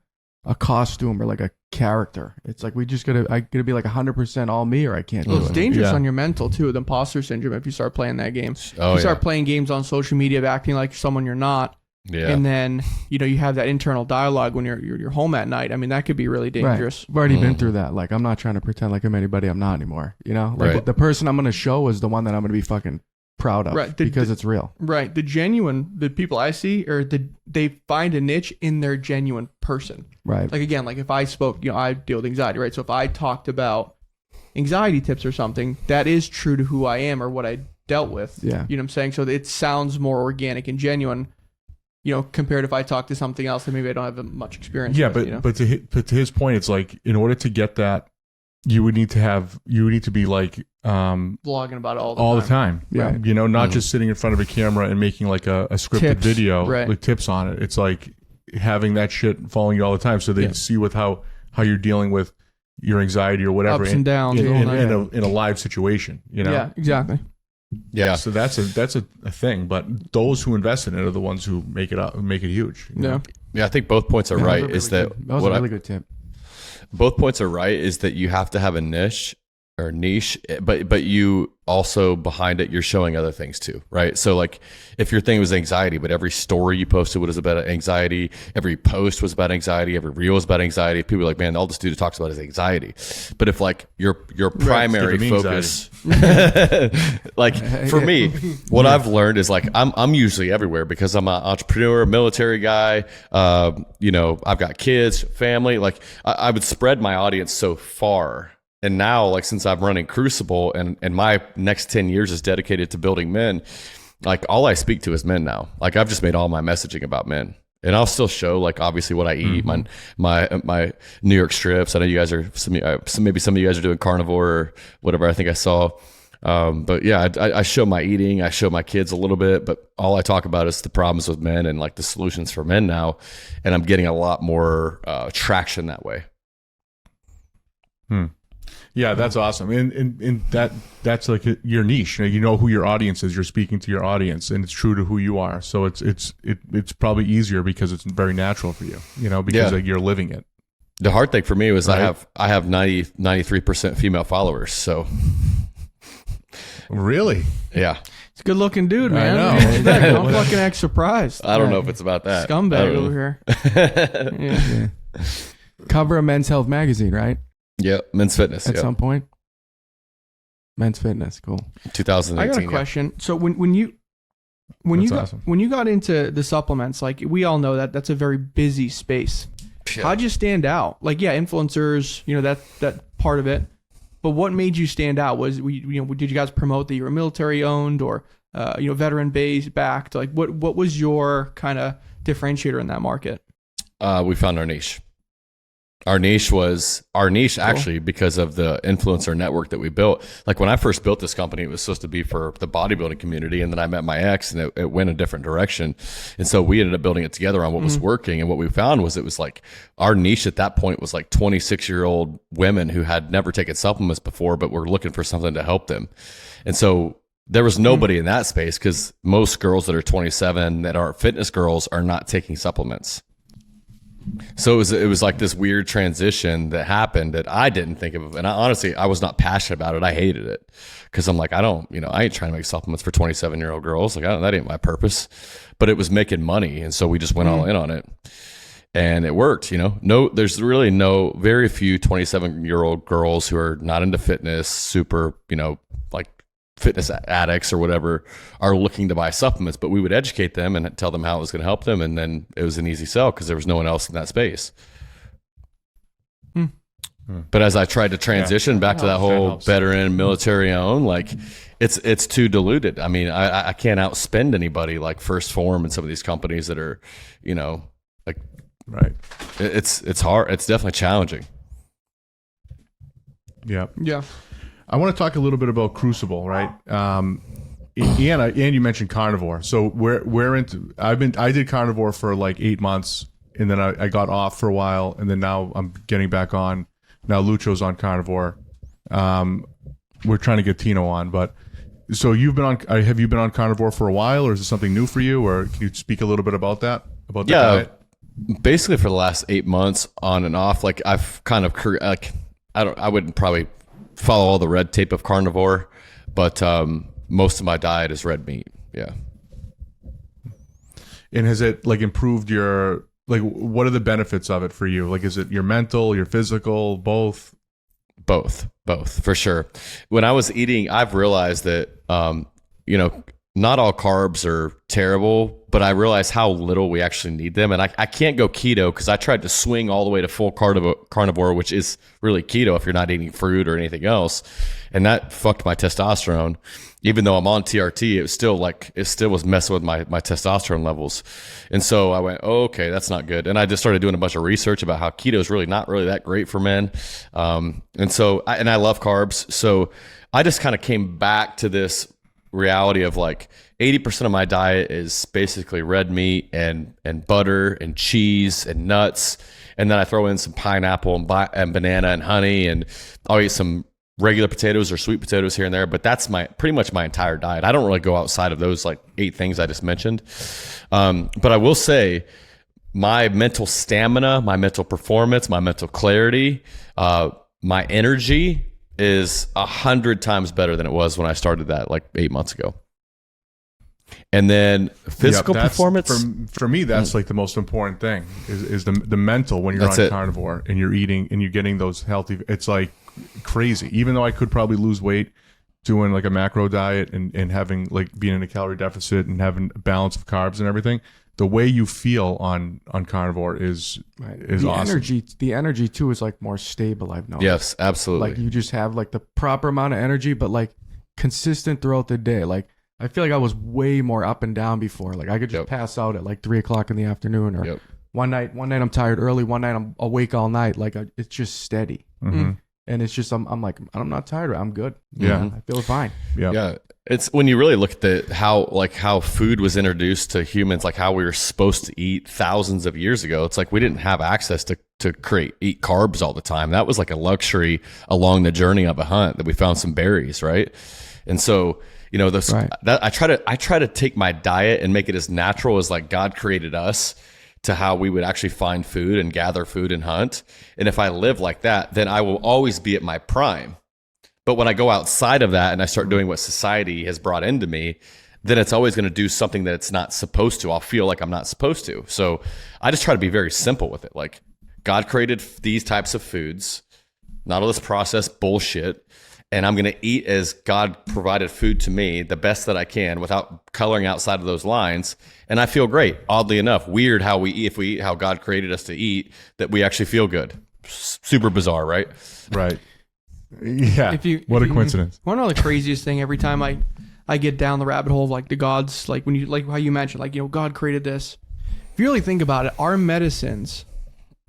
[SPEAKER 4] costume or like a character. It's like I gotta be like 100% all me, or I can't do it.
[SPEAKER 3] It's dangerous on your mental too, the imposter syndrome, if you start playing that game. You start playing games on social media, acting like someone you're not. And then you have that internal dialogue when you're home at night. I mean, that could be really dangerous.
[SPEAKER 4] I've already been through that. Like I'm not trying to pretend like I'm anybody I'm not anymore. The person I'm gonna show is the one that I'm gonna be fucking proud of, because it's real. Right.
[SPEAKER 3] The people I see they find a niche in their genuine person.
[SPEAKER 4] Right.
[SPEAKER 3] Like again, like if I spoke, I deal with anxiety, right? So if I talked about anxiety tips or something, that is true to who I am or what I dealt with.
[SPEAKER 4] Yeah.
[SPEAKER 3] You know what I'm saying? So it sounds more organic and genuine, compared if I talk to something else that maybe I don't have much experience with.
[SPEAKER 2] But to his point, it's like in order to get that you would need to be like
[SPEAKER 3] vlogging about it
[SPEAKER 2] all the time.
[SPEAKER 3] Yeah.
[SPEAKER 2] You know, not just sitting in front of a camera and making like a scripted
[SPEAKER 3] Tips,
[SPEAKER 2] video
[SPEAKER 3] right.
[SPEAKER 2] with tips on it. It's like having that shit following you all the time, so they see with how you're dealing with your anxiety or whatever,
[SPEAKER 3] ups and downs,
[SPEAKER 2] in a live situation. You know,
[SPEAKER 3] yeah, exactly.
[SPEAKER 1] Yeah.
[SPEAKER 2] So that's a thing. But those who invest in it are the ones who make it huge. You know?
[SPEAKER 1] Yeah, I think both points are right.
[SPEAKER 4] That was
[SPEAKER 1] Is
[SPEAKER 4] a really
[SPEAKER 1] that
[SPEAKER 4] good- that was a really good tip.
[SPEAKER 1] both points are right? Is that you have to have a niche, but you also behind it, you're showing other things too, right? So like if your thing was anxiety, but every story you posted was about anxiety, every post was about anxiety, every reel was about anxiety, people are like, man, all this dude talks about is anxiety. But if like your primary focus, like for me, what I've learned is like I'm usually everywhere because I'm an entrepreneur, military guy. You know, I've got kids, family. Like I would spread my audience so far. And now, like, since I'm running Crucible and my next 10 years is dedicated to building men, like, all I speak to is men now. Like, I've just made all my messaging about men. And I'll still show, like, obviously what I eat, my New York strips. I know you guys are, maybe some of you guys are doing carnivore or whatever I think I saw. But yeah, I show my eating, I show my kids a little bit, but all I talk about is the problems with men and, like, the solutions for men now. And I'm getting a lot more traction that way.
[SPEAKER 2] Yeah, that's awesome, and that's like your niche. You know who your audience is. You're speaking to your audience, and it's true to who you are. So it's probably easier because it's very natural for you. You know, because like, you're living it.
[SPEAKER 1] The hard thing for me was
[SPEAKER 2] right?
[SPEAKER 1] I have 93% female followers. So
[SPEAKER 2] really,
[SPEAKER 1] yeah,
[SPEAKER 3] it's a good looking dude, man.
[SPEAKER 2] I know.
[SPEAKER 3] I'm fucking act surprised.
[SPEAKER 1] I don't know if it's about that.
[SPEAKER 3] Scumbag over here.
[SPEAKER 4] Yeah. Cover of Men's Health magazine, right?
[SPEAKER 1] Yeah, Men's Fitness.
[SPEAKER 4] At some point. Men's Fitness, cool.
[SPEAKER 1] 2018.
[SPEAKER 3] I got a question. So when you got into the supplements, like we all know that that's a very busy space.
[SPEAKER 1] Yeah.
[SPEAKER 3] How'd you stand out? Like, yeah, influencers, you know, that part of it. But what made you stand out? Was did you guys promote that you were military owned or veteran based backed? Like, what was your kind of differentiator in that market?
[SPEAKER 1] We found our niche. Our niche actually because of the influencer network that we built. Like when I first built this company, it was supposed to be for the bodybuilding community. And then I met my ex and it went a different direction. And so we ended up building it together on what was working. And what we found was it was like our niche at that point was like 26-year-old women who had never taken supplements before, but were looking for something to help them. And so there was nobody in that space because most girls that are 27 that aren't fitness girls are not taking supplements. So it was like this weird transition that happened that I didn't think of. And I was not passionate about it. I hated it because I'm like, I ain't trying to make supplements for 27-year-old girls. Like that ain't my purpose, but it was making money. And so we just went all in on it and it worked, there's really very few 27-year-old girls who are not into fitness, super, like fitness addicts or whatever are looking to buy supplements, but we would educate them and tell them how it was going to help them. And then it was an easy sell because there was no one else in that space. But as I tried to transition back to that whole veteran military owned, like it's too diluted. I mean, I can't outspend anybody like First Form and some of these companies that are, like,
[SPEAKER 2] right.
[SPEAKER 1] It's hard. It's definitely challenging.
[SPEAKER 2] Yeah.
[SPEAKER 3] Yeah.
[SPEAKER 2] I want to talk a little bit about Crucible, right? And you mentioned carnivore. So I did carnivore for like 8 months, and then I got off for a while, and then now I'm getting back on. Now Lucho's on carnivore. We're trying to get Tino on, but so have you been on carnivore for a while, or is it something new for you, or can you speak a little bit about that? About the diet?
[SPEAKER 1] Basically for the last 8 months on and off, like I've kind of I wouldn't probably follow all the red tape of carnivore, but most of my diet is red meat. Yeah.
[SPEAKER 2] And has it like improved your, like, what are the benefits of it for you? Like, is it your mental, your physical, both? Both for sure. When I was eating, I've realized that,
[SPEAKER 1] not all carbs are terrible, but I realize how little we actually need them. And I can't go keto because I tried to swing all the way to full carnivore, which is really keto if you're not eating fruit or anything else. And that fucked my testosterone. Even though I'm on TRT, it still was messing with my testosterone levels. And so I went, oh, okay, that's not good. And I just started doing a bunch of research about how keto is really not really that great for men. And so, I love carbs. So I just kind of came back to this reality of like 80% of my diet is basically red meat and butter and cheese and nuts. And then I throw in some pineapple and banana and honey, and I'll eat some regular potatoes or sweet potatoes here and there, but that's pretty much my entire diet. I don't really go outside of those like 8 things I just mentioned. But I will say my mental stamina, my mental performance, my mental clarity, my energy is 100 times better than it was when I started that like 8 months ago. And then physical performance
[SPEAKER 2] for me, that's like the most important thing is the mental when you're on carnivore and you're eating and you're getting those healthy. It's like crazy. Even though I could probably lose weight doing like a macro diet and having like being in a calorie deficit and having a balance of carbs and everything, the way you feel on carnivore is awesome.
[SPEAKER 4] The energy too is like more stable, I've noticed.
[SPEAKER 1] Yes, absolutely.
[SPEAKER 4] Like you just have like the proper amount of energy, but like consistent throughout the day. Like I feel like I was way more up and down before. Like I could just pass out at like 3:00 in the afternoon, or one night I'm tired early, one night I'm awake all night. Like it's just steady.
[SPEAKER 2] Mm-hmm.
[SPEAKER 4] And it's just I'm like, I'm not tired. I'm good.
[SPEAKER 2] Yeah,
[SPEAKER 4] I feel fine.
[SPEAKER 1] Yeah. It's when you really look at how food was introduced to humans, like how we were supposed to eat thousands of years ago. It's like we didn't have access to eat carbs all the time. That was like a luxury along the journey of a hunt that we found some berries, right? And so, you know, I try to take my diet and make it as natural as like God created us to how we would actually find food and gather food and hunt. And if I live like that, then I will always be at my prime. But when I go outside of that and I start doing what society has brought into me, then it's always going to do something that it's not supposed to. I'll feel like I'm not supposed to. So I just try to be very simple with it. Like God created these types of foods, not all this processed bullshit. And I'm going to eat as God provided food to me, the best that I can, without coloring outside of those lines. And I feel great. Oddly enough, weird how we eat, if we eat how God created us to eat, that we actually feel good. Super bizarre, right?
[SPEAKER 2] Right. Yeah. What a coincidence.
[SPEAKER 3] One of the craziest thing every time I get down the rabbit hole of like the gods, like when you, like how you mentioned, like, you know, God created this. If you really think about it, our medicines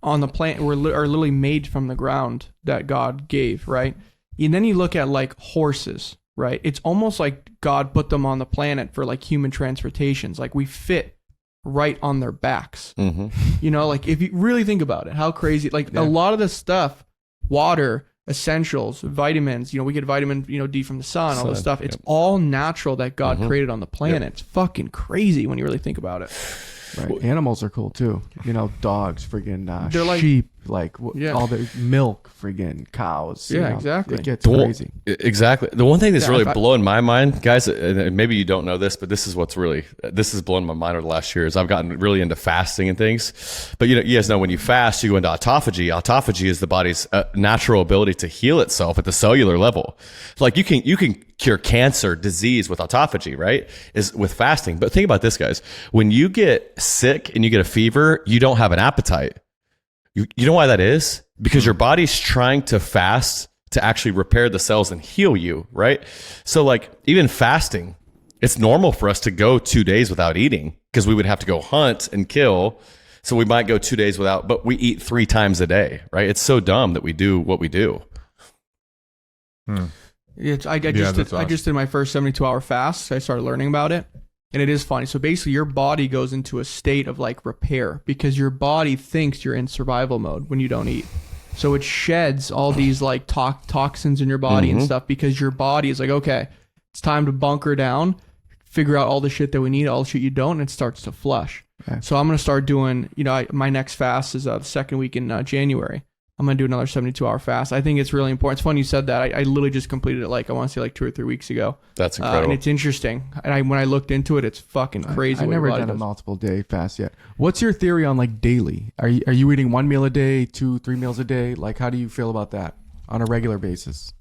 [SPEAKER 3] on the plant are literally made from the ground that God gave, right? And then you look at like horses, right? It's almost like God put them on the planet for like human transportations. Like we fit right on their backs. Mm-hmm. You know, like if you really think about it, how crazy, like a lot of the stuff, water, essentials, vitamins, you know, we get vitamin, you know, D from the sun, all this stuff. It's all natural that God created on the planet. It's fucking crazy when you really think about it.
[SPEAKER 4] Right. Animals are cool too. You know, dogs, friggin' they're sheep, like all the milk, friggin' cows.
[SPEAKER 3] Yeah,
[SPEAKER 4] you know,
[SPEAKER 3] exactly.
[SPEAKER 4] It gets crazy.
[SPEAKER 1] Exactly. The one thing that's really blowing my mind, guys, and maybe you don't know this, but this is blowing my mind over the last year, is I've gotten really into fasting and things. But you know, you guys know when you fast, you go into autophagy. Autophagy is the body's natural ability to heal itself at the cellular level. Like you can cure cancer, disease with autophagy, right? Is with fasting. But think about this, guys. When you get sick and you get a fever, you don't have an appetite. You know why that is? Because your body's trying to fast to actually repair the cells and heal you, right? So like even fasting, it's normal for us to go 2 days without eating because we would have to go hunt and kill. So we might go 2 days without, but we eat 3 times a day, right? It's so dumb that we do what we do.
[SPEAKER 3] I just did my first 72-hour fast. I started learning about it. And it is funny. So basically your body goes into a state of like repair because your body thinks you're in survival mode when you don't eat. So it sheds all these like toxins in your body and stuff because your body is like, okay, it's time to bunker down, figure out all the shit that we need, all the shit you don't, and it starts to flush. Okay. So I'm going to start doing, you know, my next fast is the second week in January. I'm going to do another 72-hour fast. I think it's really important. It's funny you said that. I literally just completed it like, I want to say like 2 or 3 weeks ago.
[SPEAKER 1] That's incredible.
[SPEAKER 3] And it's interesting. And when I looked into it, it's fucking crazy.
[SPEAKER 4] I never done a multiple day fast yet. What's your theory on like daily? Are you eating 1 meal a day, 2-3 meals a day? Like how do you feel about that on a regular basis?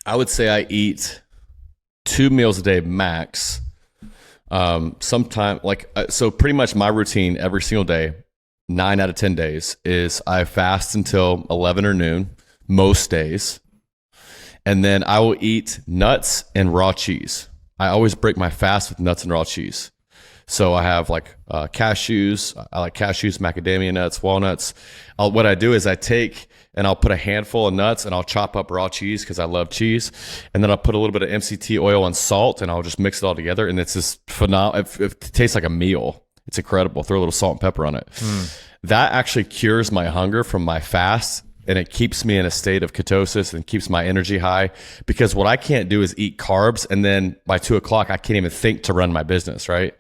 [SPEAKER 1] I would say I eat 2 meals a day max. Sometime so pretty much my routine every single day, 9 out of 10 days, is I fast until 11 or noon most days. And then I will eat nuts and raw cheese. I always break my fast with nuts and raw cheese. So I have cashews. I like cashews, macadamia nuts, walnuts. What I do is I take and I'll put a handful of nuts and I'll chop up raw cheese because I love cheese. And then I'll put a little bit of MCT oil and salt and I'll just mix it all together. And it's just phenomenal. It tastes like a meal. It's incredible. Throw a little salt and pepper on it. That actually cures my hunger from my fast. And it keeps me in a state of ketosis and keeps my energy high, because what I can't do is eat carbs. And then by 2:00, I can't even think to run my business. Right.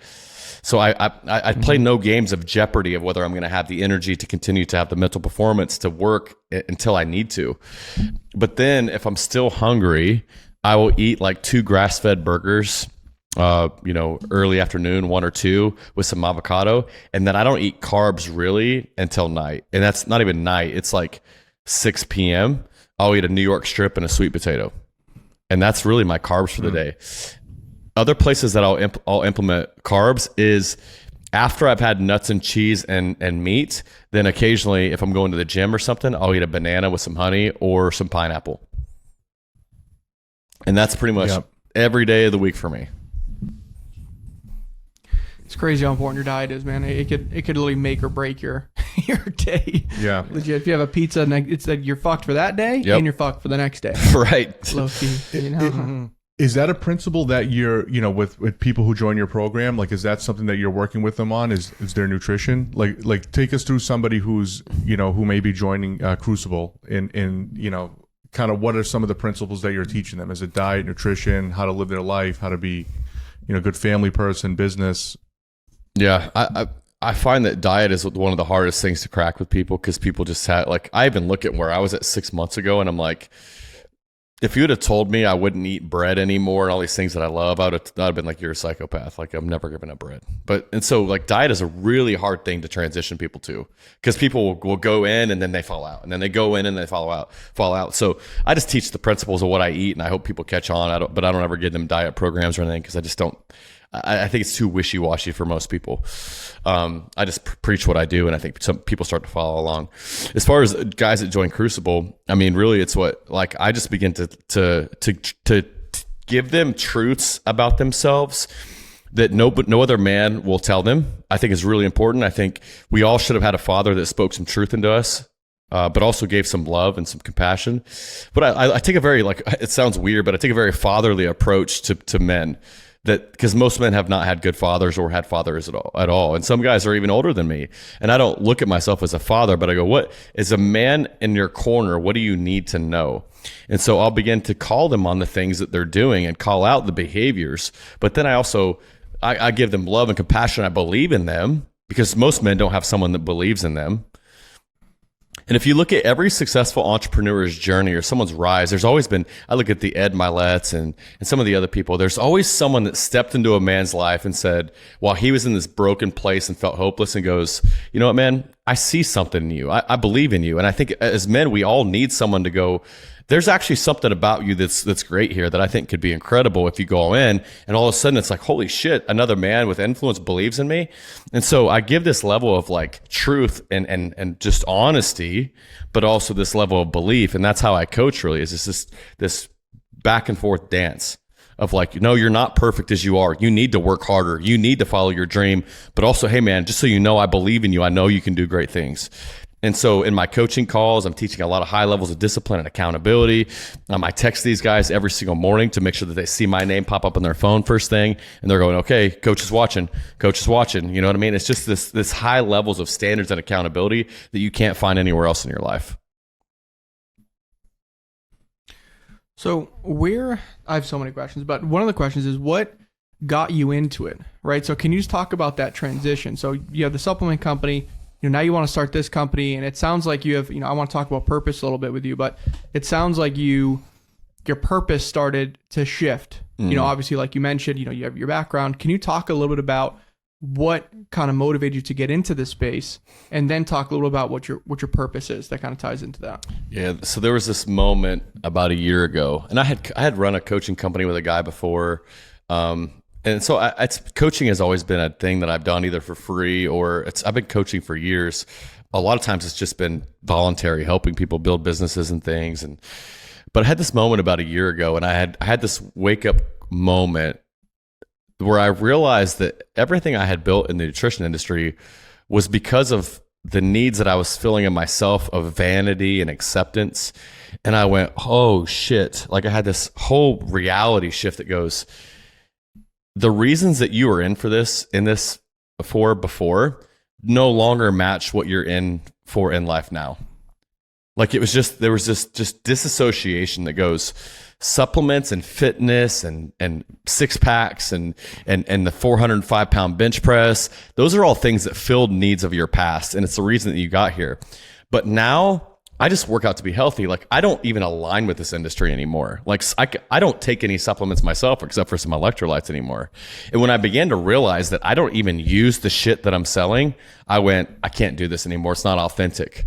[SPEAKER 1] So I play no games of jeopardy of whether I'm going to have the energy to continue to have the mental performance to work until I need to. But then if I'm still hungry, I will eat like 2 grass-fed burgers, early afternoon, 1 or 2 with some avocado. And then I don't eat carbs really until night. And that's not even night. It's like 6 p.m. I'll eat a New York strip and a sweet potato. And that's really my carbs for the day. Other places that I'll implement carbs is after I've had nuts and cheese and meat, then occasionally if I'm going to the gym or something, I'll eat a banana with some honey or some pineapple. And that's pretty much every day of the week for me.
[SPEAKER 3] It's crazy how important your diet is, man. It could literally make or break your day.
[SPEAKER 2] Yeah.
[SPEAKER 3] Legit. If you have a pizza, and it's like you're fucked for that day, and you're fucked for the next day.
[SPEAKER 1] Right.
[SPEAKER 3] Low key,
[SPEAKER 2] Is that a principle that you're, with people who join your program? Like, is that something that you're working with them on? Is their nutrition? Like take us through somebody who's, who may be joining Crucible in kind of what are some of the principles that you're teaching them? Is it diet, nutrition, how to live their life, how to be, good family person, business?
[SPEAKER 1] Yeah. I find that diet is one of the hardest things to crack with people, because people just I even look at where I was at 6 months ago and I'm like, if you would have told me I wouldn't eat bread anymore and all these things that I love, I'd have been like, you're a psychopath. Like, I'm never giving up bread. And so diet is a really hard thing to transition people to, because people will go in and then they fall out, and then they go in and they fall out. So I just teach the principles of what I eat, and I hope people catch on. But I don't ever give them diet programs or anything, because I just don't. I think it's too wishy-washy for most people. I just preach what I do, and I think some people start to follow along. As far as guys that join Crucible, I mean, really, it's I just begin to give them truths about themselves that no other man will tell them. I think is really important. I think we all should have had a father that spoke some truth into us, but also gave some love and some compassion. But I take a very, it sounds weird, but I take a very fatherly approach to men. Because most men have not had good fathers or had fathers at all. And some guys are even older than me. And I don't look at myself as a father, but I go, what is a man in your corner? What do you need to know? And so I'll begin to call them on the things that they're doing and call out the behaviors. But then I also, I give them love and compassion. I believe in them, because most men don't have someone that believes in them. And if you look at every successful entrepreneur's journey or someone's rise, there's always been, I look at the Ed Milet's and some of the other people, there's always someone that stepped into a man's life and said, while he was in this broken place and felt hopeless, and goes, you know what, man, I see something in you. I believe in you. And I think as men, we all need someone to go, there's actually something about you that's great here that I think could be incredible if you go all in. And all of a sudden it's like, holy shit, another man with influence believes in me. And so I give this level of truth and just honesty, but also this level of belief. And that's how I coach, really, is this back and forth dance of no, you're not perfect as you are. You need to work harder. You need to follow your dream. But also, hey man, just so you know, I believe in you. I know you can do great things. And so in my coaching calls, I'm teaching a lot of high levels of discipline and accountability. I text these guys every single morning to make sure that they see my name pop up on their phone first thing. And they're going, okay, coach is watching. You know what I mean? It's just this high levels of standards and accountability that you can't find anywhere else in your life.
[SPEAKER 3] So I have so many questions, but one of the questions is, what got you into it, right? So can you just talk about that transition? So you have the supplement company, now you want to start this company, and it sounds like you have, I want to talk about purpose a little bit with you, but it sounds like your purpose started to shift. Obviously, like you mentioned, you have your background. Can you talk a little bit about what kind of motivated you to get into this space, and then talk a little about what your purpose is that kind of ties into that?
[SPEAKER 1] Yeah. So there was this moment about a year ago, and I had run a coaching company with a guy before. And so coaching has always been a thing that I've done either for free or I've been coaching for years. A lot of times it's just been voluntary, helping people build businesses and things. But I had this moment about a year ago, and I had this wake up moment where I realized that everything I had built in the nutrition industry was because of the needs that I was filling in myself of vanity and acceptance. And I went, oh shit. Like I had this whole reality shift that goes, the reasons that you were in this before no longer match what you're in for in life now. Like there was just disassociation that goes, supplements and fitness and six packs and the 405 pound bench press. Those are all things that filled needs of your past. And it's the reason that you got here. But now I just work out to be healthy. Like I don't even align with this industry anymore. Like I don't take any supplements myself except for some electrolytes anymore. And when I began to realize that I don't even use the shit that I'm selling, I went, I can't do this anymore. It's not authentic.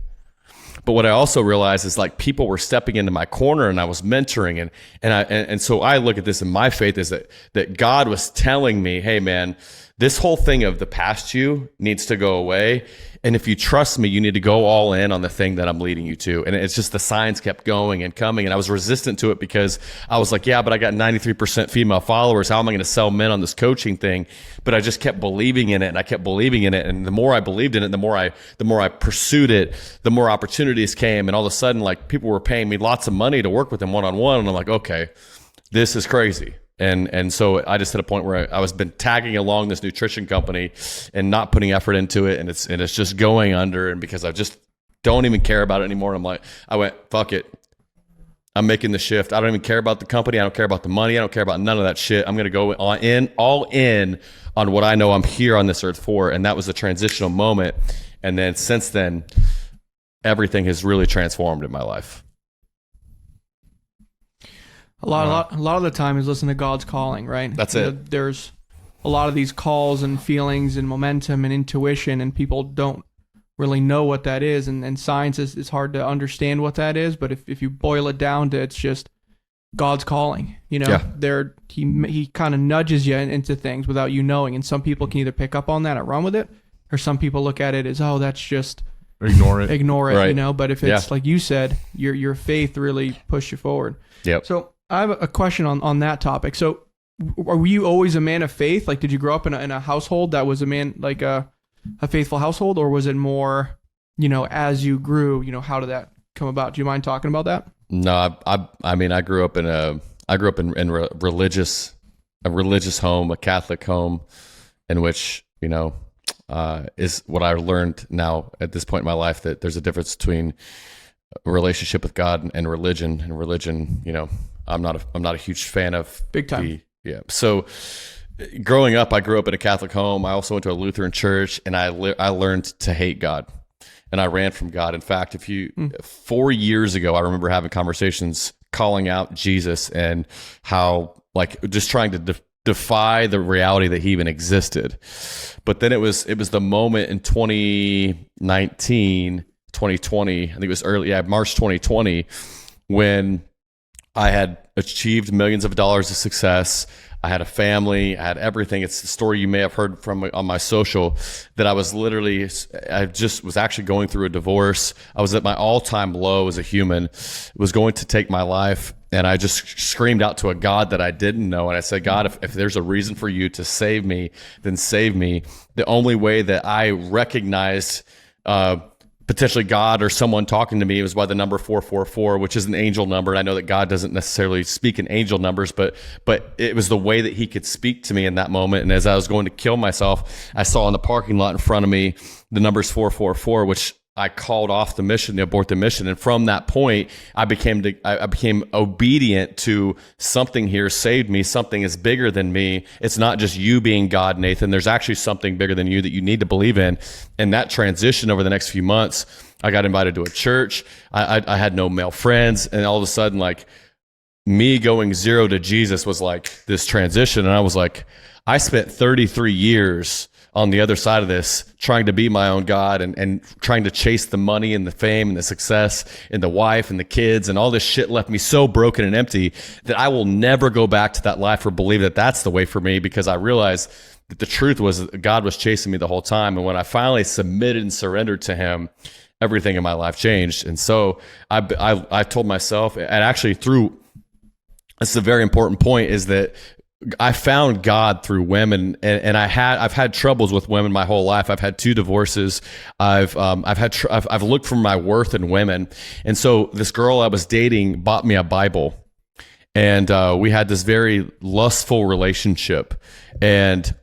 [SPEAKER 1] But what I also realized is like people were stepping into my corner and I was mentoring and so I look at this in my faith is that God was telling me, hey man, this whole thing of the past you needs to go away. And if you trust me, you need to go all in on the thing that I'm leading you to. And it's just the signs kept going and coming. And I was resistant to it because I was like, yeah, but I got 93% female followers. How am I going to sell men on this coaching thing? But I just kept believing in it and I kept believing in it. And the more I believed in it, the more I pursued it, the more opportunities came. And all of a sudden, like people were paying me lots of money to work with them one-on-one. And I'm like, okay, this is crazy. And so I just hit a point where I was been tagging along this nutrition company and not putting effort into it. And it's just going under. And because I just don't even care about it anymore. And I went, fuck it. I'm making the shift. I don't even care about the company. I don't care about the money. I don't care about none of that shit. I'm going to go all in on what I know I'm here on this earth for. And that was a transitional moment. And then since then, everything has really transformed in my life.
[SPEAKER 3] A lot of the time is listen to God's calling, right?
[SPEAKER 1] That's it.
[SPEAKER 3] There's a lot of these calls and feelings and momentum and intuition, and people don't really know what that is. And science is hard to understand what that is. But if you boil it down to it's just God's calling, you know, he kind of nudges you into things without you knowing. And some people can either pick up on that and run with it, or some people look at it as, oh, that's just
[SPEAKER 2] ignore it,
[SPEAKER 1] right.
[SPEAKER 3] You know. But if it's like you said, your faith really pushed you forward.
[SPEAKER 1] Yep.
[SPEAKER 3] So I have a question on that topic. So were you always a man of faith? Like, did you grow up in a household that was a man, like a faithful household, or was it more, you know, as you grew, you know, how did that come about? Do you mind talking about that?
[SPEAKER 1] No, I mean, I grew up in a religious home, a Catholic home, in which, you know, is what I learned now at this point in my life, that there's a difference between a relationship with God and religion. And religion, you know, I'm not a huge fan of.
[SPEAKER 3] Big time.
[SPEAKER 1] So growing up, I grew up in a Catholic home. I also went to a Lutheran church, and I learned to hate God, and I ran from God. In fact, 4 years ago, I remember having conversations calling out Jesus and how, like, just trying to defy the reality that he even existed. But then it was the moment in 2020, I think it was March 2020, when I had achieved millions of dollars of success. I had a family. I had everything. It's the story you may have heard from on my social, that I was actually going through a divorce. I was at my all-time low as a human. It was going to take my life. And I just screamed out to a God that I didn't know. And I said, God, if there's a reason for you to save me, then save me. The only way that I recognized potentially God or someone talking to me was by the number 444, which is an angel number. And I know that God doesn't necessarily speak in angel numbers, but it was the way that he could speak to me in that moment. And as I was going to kill myself, I saw in the parking lot in front of me the numbers 444, which I called off the mission, to abort the mission. And from that point, I became obedient to something here saved me. Something is bigger than me. It's not just you being God, Nathan. There's actually something bigger than you that you need to believe in. And that transition over the next few months, I got invited to a church. I had no male friends. And all of a sudden, like, me going zero to Jesus was like this transition. And I was like, I spent 33 years on the other side of this, trying to be my own God and trying to chase the money and the fame and the success and the wife and the kids, and all this shit left me so broken and empty that I will never go back to that life or believe that that's the way for me, because I realized that the truth was that God was chasing me the whole time. And when I finally submitted and surrendered to him, everything in my life changed. And so I told myself, and actually through, this is a very important point, is that I found God through women, and I've had troubles with women my whole life. I've had 2 divorces. I've looked for my worth in women, and so this girl I was dating bought me a Bible, and we had this very lustful relationship, and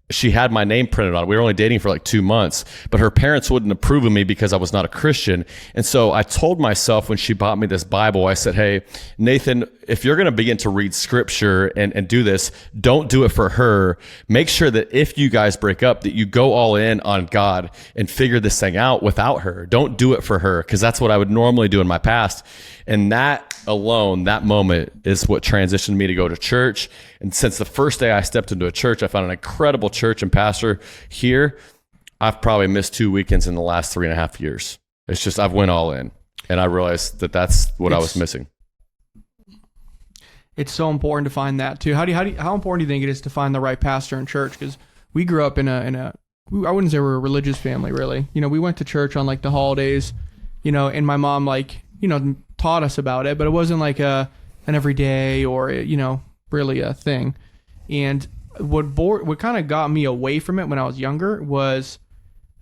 [SPEAKER 1] she had my name printed on it. We were only dating for like 2 months, but her parents wouldn't approve of me because I was not a Christian. And so I told myself when she bought me this Bible, I said, hey, Nathan, if you're going to begin to read scripture and do this, don't do it for her. Make sure that if you guys break up, that you go all in on God and figure this thing out without her. Don't do it for her, because that's what I would normally do in my past. And that alone, that moment, is what transitioned me to go to church. And since the first day I stepped into a church, I found an incredible church and pastor here. I've probably missed 2 weekends in the last 3.5 years. It's just, I've went all in, and I realized that that's what I was missing.
[SPEAKER 3] It's so important to find that too. How important do you think it is to find the right pastor in church? Because we grew up in a I wouldn't say we're a religious family, really. We went to church on like the holidays, and my mom taught us about it, but it wasn't like an everyday or really a thing. And what kind of got me away from it when I was younger was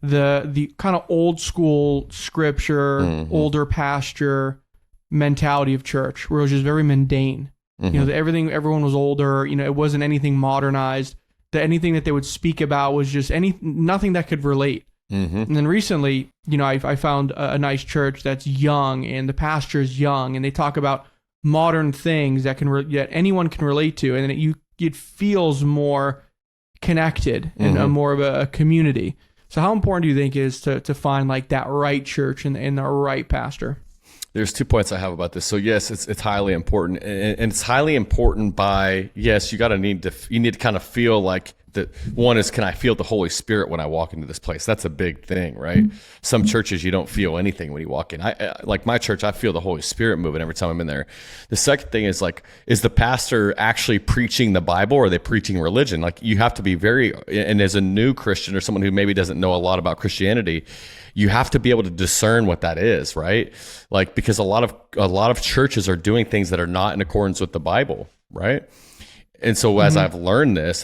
[SPEAKER 3] the kind of old school scripture, older pasture mentality of church, where it was just very mundane. Everyone was older. It wasn't anything modernized. That anything that they would speak about was just nothing that could relate. And then recently, I found a nice church that's young, and the pastor is young, and they talk about modern things that that anyone can relate to, and it feels more connected and more of a community. So how important do you think it is to find like that right church and the right pastor?
[SPEAKER 1] There's 2 points I have about this. So yes, it's highly important, and it's highly important by, yes, you need to kind of feel like that. One is, can I feel the Holy Spirit when I walk into this place? That's a big thing, right? Some churches you don't feel anything when you walk in. I like my church, I feel the Holy Spirit moving every time I'm in there. The second thing is like, is the pastor actually preaching the Bible, or are they preaching religion? Like, you have to be and as a new Christian or someone who maybe doesn't know a lot about Christianity, you have to be able to discern what that is, right? Like, because a lot of churches are doing things that are not in accordance with the Bible, right? And so as I've learned this,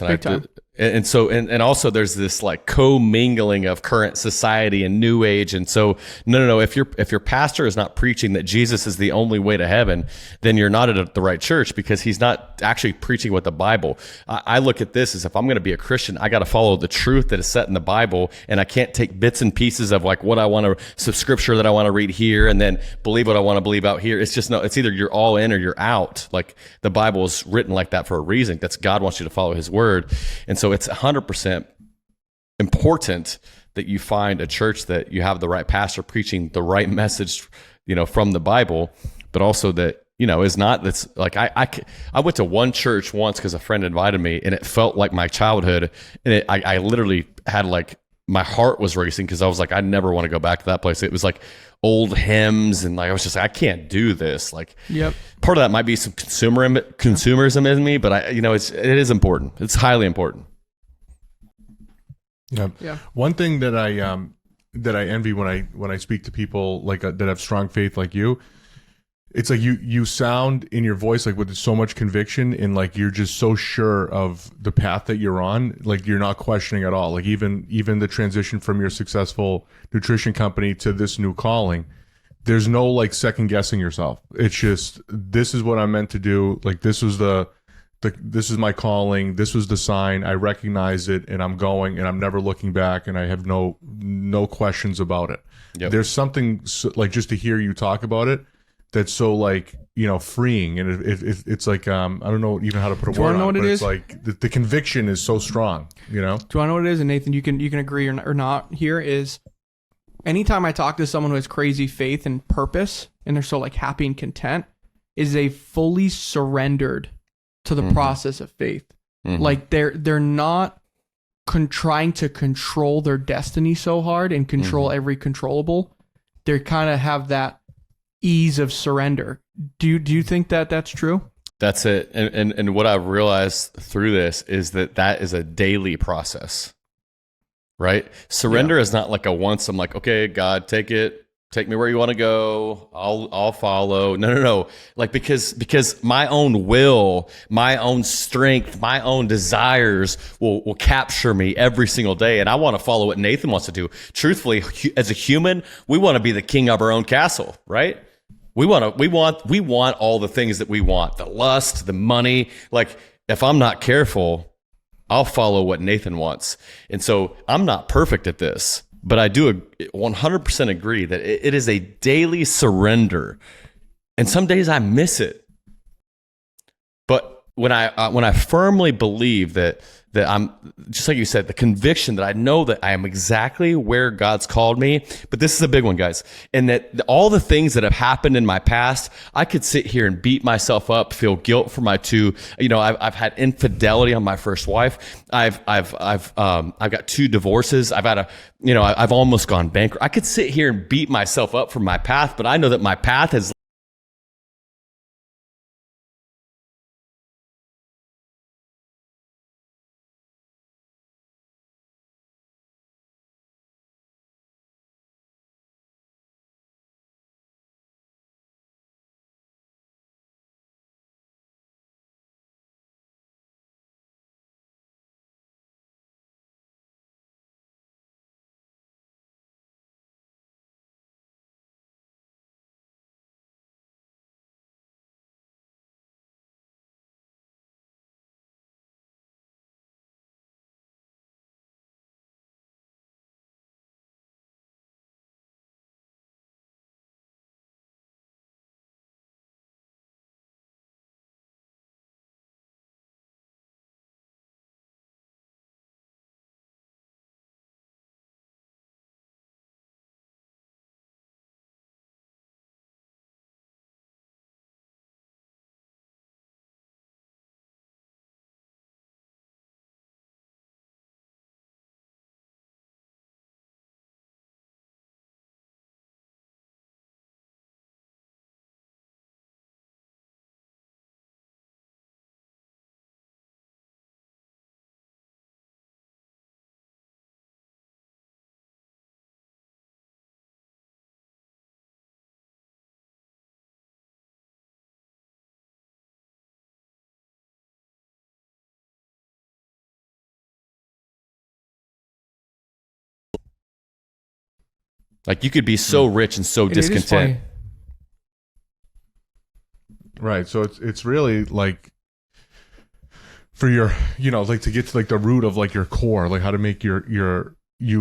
[SPEAKER 1] and also there's this like co-mingling of current society and new age. And so no, if your pastor is not preaching that Jesus is the only way to heaven, then you're not at the right church, because he's not actually preaching what the Bible. I look at this as, if I'm going to be a Christian, I got to follow the truth that is set in the Bible, and I can't take bits and pieces of like what I want to, some scripture that I want to read here and then believe what I want to believe out here. It's just no, it's either you're all in or you're out. Like, the Bible is written like that for a reason. That's God wants you to follow his word. And so it's 100% important that you find a church that you have the right pastor preaching the right message, from the Bible, but also that, is not, that's like, I went to one church once because a friend invited me, and it felt like my childhood. And I literally had like, my heart was racing, because I was like, I never want to go back to that place. It was like old hymns, and like, I was just like, I can't do this. Like, yep. Part of that might be some consumerism in me, but it is important. It's highly important.
[SPEAKER 2] Yeah. One thing that I envy when I speak to people like that have strong faith like you, it's like you sound in your voice like with so much conviction, and like you're just so sure of the path that you're on, like you're not questioning at all. Like even the transition from your successful nutrition company to this new calling, there's no like second guessing yourself. It's just, this is what I'm meant to do. Like, this was this is my calling. This was the sign. I recognize it, and I'm going, and I'm never looking back, and I have no questions about it. Yep. There's something like, just to hear you talk about it, that's so like, freeing, and it's like, I don't know even how to put a word on it, but it's like the conviction is so strong. Do you want
[SPEAKER 3] to know what it is? And Nathan, you can agree or not. Here is, anytime I talk to someone who has crazy faith and purpose, and they're so like happy and content, is they fully surrendered to the process of faith. Like, they're not trying to control their destiny so hard and control every controllable, they kind of have that ease of surrender. Do you think that that's true?
[SPEAKER 1] That's it. And what I've realized through this is that is a daily process, right? Surrender is not like a once I'm like, okay, God, take me where you want to go. I'll follow. No. Like, because my own will, my own strength, my own desires will capture me every single day. And I want to follow what Nathan wants to do. Truthfully, as a human, we want to be the king of our own castle, right? We want all the things that we want, the lust, the money. Like, if I'm not careful, I'll follow what Nathan wants. And so I'm not perfect at this, but I do 100% agree that it is a daily surrender. And some days I miss it. But when I firmly believe that I'm, just like you said, the conviction that I know that I am exactly where God's called me. But this is a big one, guys. And that all the things that have happened in my past, I could sit here and beat myself up, feel guilt for my I've had infidelity on my first wife. I've got 2 divorces. I've almost gone bankrupt. I could sit here and beat myself up for my path, but I know that my path has like, you could be so rich and so discontent.
[SPEAKER 2] Right. So it's really like, for your, like, to get to like the root of like your core, like how to make you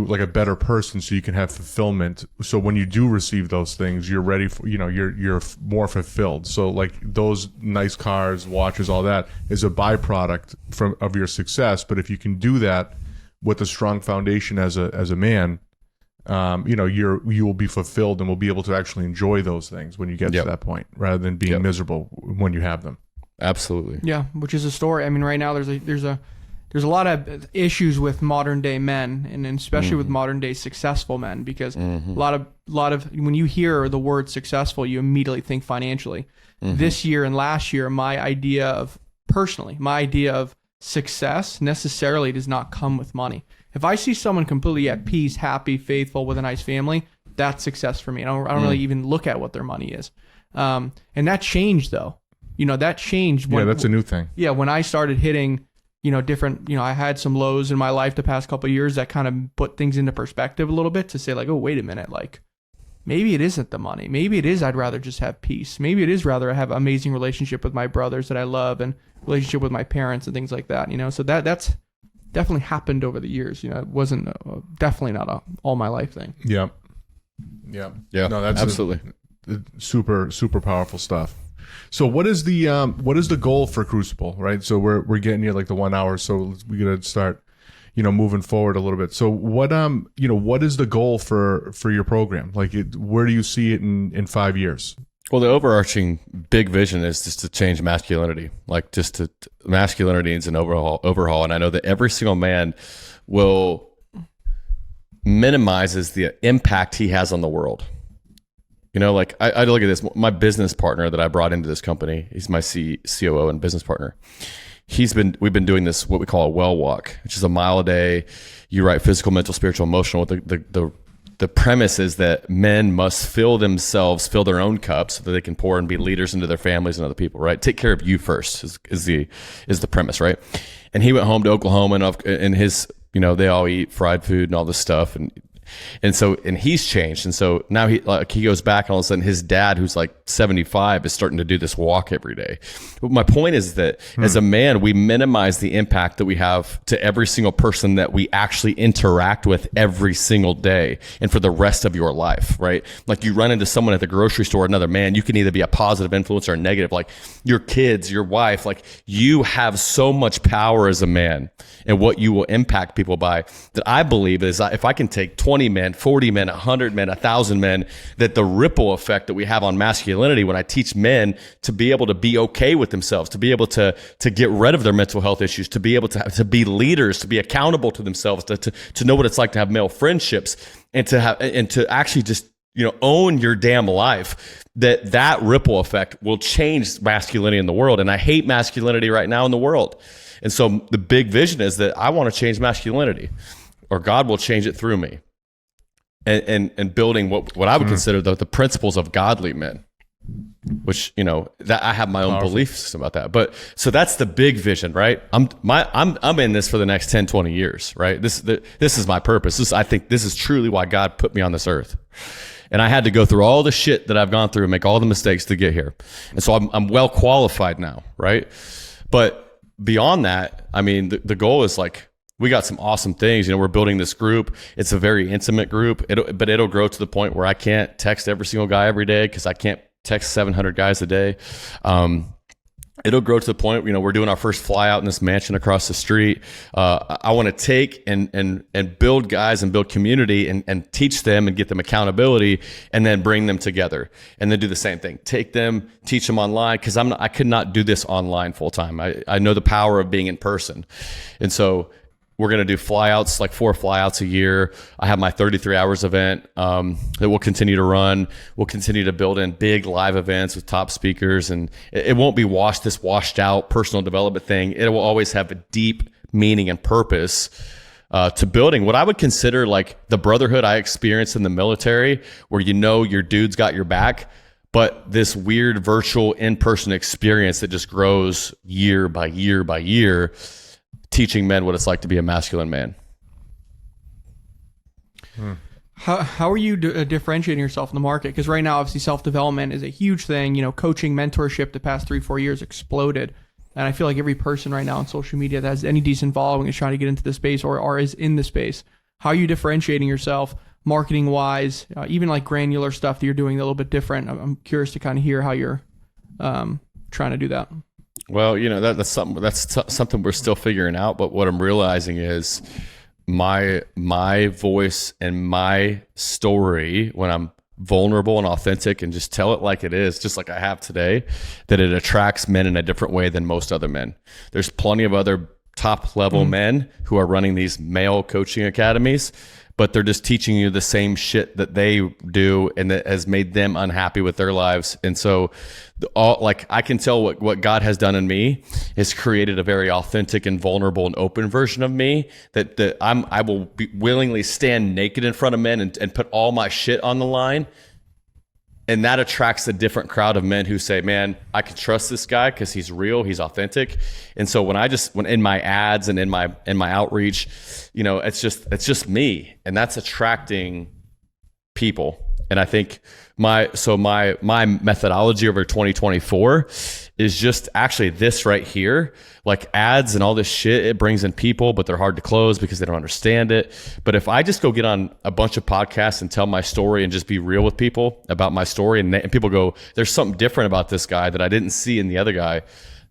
[SPEAKER 2] like a better person so you can have fulfillment. So when you do receive those things, you're ready for, you're more fulfilled. So like those nice cars, watches, all that is a byproduct of your success. But if you can do that with a strong foundation as a man, you will be fulfilled and will be able to actually enjoy those things when you get to that point, rather than being miserable when you have them.
[SPEAKER 1] Absolutely.
[SPEAKER 3] Yeah, which is a story. I mean, right now there's a lot of issues with modern day men, and especially with modern day successful men, because a lot of when you hear the word successful, you immediately think financially. This year and last year, my idea of success necessarily does not come with money. If I see someone completely at peace, happy, faithful, with a nice family, that's success for me. I don't really even look at what their money is. And that changed, though. That changed.
[SPEAKER 2] Yeah, that's a new thing.
[SPEAKER 3] Yeah, when I started hitting, different, I had some lows in my life the past couple of years that kind of put things into perspective a little bit, to say like, oh, wait a minute, like, maybe it isn't the money. Maybe it is I'd rather just have peace. Maybe it is rather I have an amazing relationship with my brothers that I love, and relationship with my parents and things like that. So that's definitely happened over the years. It wasn't definitely not a all my life thing.
[SPEAKER 2] Yeah. No, that's
[SPEAKER 1] absolutely
[SPEAKER 2] super, super powerful stuff. So what is the goal for Crucible, right? So we're getting near like the 1 hour, so we got to start, moving forward a little bit. So what is the goal for your program? Like, where do you see it in 5 years?
[SPEAKER 1] Well, the overarching big vision is just to change masculinity. Like, masculinity needs an overhaul. And I know that every single man minimizes the impact he has on the world. You know, like I look at this, my business partner that I brought into this company, he's my COO and business partner. We've been doing this, what we call a well walk, which is a mile a day. You write physical, mental, spiritual, emotional. The premise is that men must fill their own cups so that they can pour and be leaders into their families and other people, right? Take care of you first is the premise, right? And he went home to Oklahoma and his, you know, they all eat fried food and all this stuff. And he's changed. And so now he goes back and all of a sudden his dad, who's like 75, is starting to do this walk every day. But my point is that as a man, we minimize the impact that we have to every single person that we actually interact with every single day and for the rest of your life, right? Like you run into someone at the grocery store, another man, you can either be a positive influence or a negative, like your kids, your wife, like you have so much power as a man and what you will impact people by that I believe is if I can take 20 men, 40 men, 100 men, 1,000 men, that the ripple effect that we have on masculinity when I teach men to be able to be okay with themselves, to be able to get rid of their mental health issues, to be able to be leaders, to be accountable to themselves, to know what it's like to have male friendships and to actually just, you know, own your damn life, that ripple effect will change masculinity in the world. And I hate masculinity right now in the world. And so the big vision is that I want to change masculinity, or God will change it through me. And building what I would consider the principles of godly men, which, you know, that I have my own belief system about that. But so that's the big vision, right? I'm in this for the next 10, 20 years, right? This is my purpose. I think this is truly why God put me on this earth. And I had to go through all the shit that I've gone through and make all the mistakes to get here. And so I'm well qualified now, right? But beyond that, I mean, the goal is like, we got some awesome things. You know, we're building this group. It's a very intimate group, but it'll grow to the point where I can't text every single guy every day because I can't text 700 guys a day. It'll grow to the point, you know, we're doing our first fly out in this mansion across the street. I want to take and build guys and build community and teach them and get them accountability and then bring them together and then do the same thing. Take them, teach them online because I could not do this online full time. I know the power of being in person. And so we're going to do flyouts, like 4 flyouts a year. I have my 33 hours event that we'll continue to run. We'll continue to build in big live events with top speakers. And it won't be washed out personal development thing. It will always have a deep meaning and purpose to building what I would consider like the brotherhood I experienced in the military, where you know your dude's got your back, but this weird virtual in-person experience that just grows year by year by year, teaching men what it's like to be a masculine man.
[SPEAKER 3] How are you differentiating yourself in the market? Because right now, obviously, self-development is a huge thing. You know, coaching, mentorship the past 3-4 years exploded. And I feel like every person right now on social media that has any decent following is trying to get into the space or is in the space. How are you differentiating yourself marketing-wise, even like granular stuff that you're doing a little bit different? I'm curious to kind of hear how you're trying to do that.
[SPEAKER 1] Well, you know, that's something we're still figuring out. But what I'm realizing is my voice and my story, when I'm vulnerable and authentic and just tell it like it is, just like I have today, that it attracts men in a different way than most other men. There's plenty of other top level men who are running these male coaching academies, but they're just teaching you the same shit that they do and that has made them unhappy with their lives. And so I can tell what God has done in me is created a very authentic and vulnerable and open version of me that I will willingly stand naked in front of men and put all my shit on the line. And that attracts a different crowd of men who say, man, I can trust this guy because he's real, he's authentic. And so when in my ads and in my outreach, you know, it's just me, and that's attracting people. And I think my methodology over 2024 is just actually this right here, like ads and all this shit. It brings in people, but they're hard to close because they don't understand it. But if I just go get on a bunch of podcasts and tell my story and just be real with people about my story, and people go, there's something different about this guy that I didn't see in the other guy,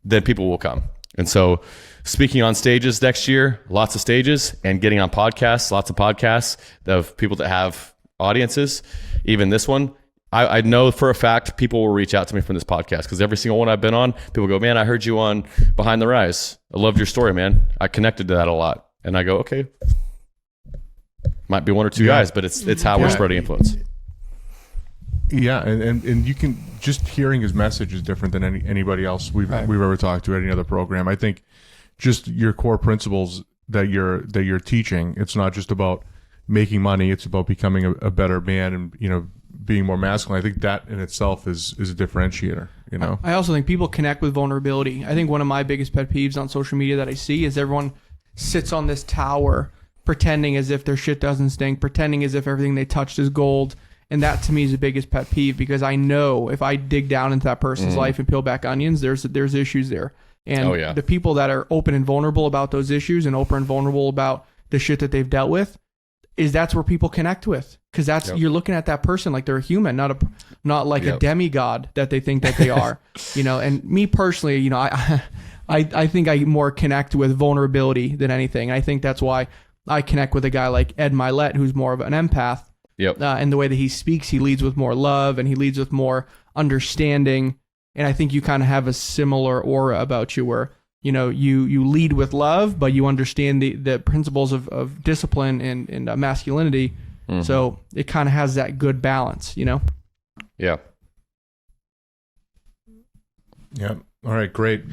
[SPEAKER 1] then people will come. And so speaking on stages next year, lots of stages, and getting on podcasts, lots of podcasts of people that have audiences. Even this one, I know for a fact people will reach out to me from this podcast, because every single one I've been on, people go, man, I heard you on Behind the Rise. I loved your story, man. I connected to that a lot. And I go, okay, Might be one or two guys, but it's how we're spreading influence.
[SPEAKER 2] Yeah, and you can, just hearing his message is different than anybody else we've ever talked to at any other program. I think just your core principles that you're teaching, it's not just about making money, it's about becoming a better man and being more masculine. I think that in itself is a differentiator.
[SPEAKER 3] I also think people connect with vulnerability. I think one of my biggest pet peeves on social media that I see is everyone sits on this tower pretending as if their shit doesn't stink, pretending as if everything they touched is gold. And that to me is the biggest pet peeve, because I know if I dig down into that person's life and peel back onions, there's issues there. And the people that are open and vulnerable about those issues and open and vulnerable about the shit that they've dealt with, that's where people connect with. Because you're looking at that person like they're a human, not like a demigod that they think that they are. And me personally, I think I more connect with vulnerability than anything. I think that's why I connect with a guy like Ed Milet, who's more of an empath. And the way that he speaks, he leads with more love and he leads with more understanding. And I think you kind of have a similar aura about you where, you lead with love, but you understand the principles of discipline and masculinity. Mm-hmm. So it kind of has that good balance, Yeah.
[SPEAKER 2] Yeah. All right, great.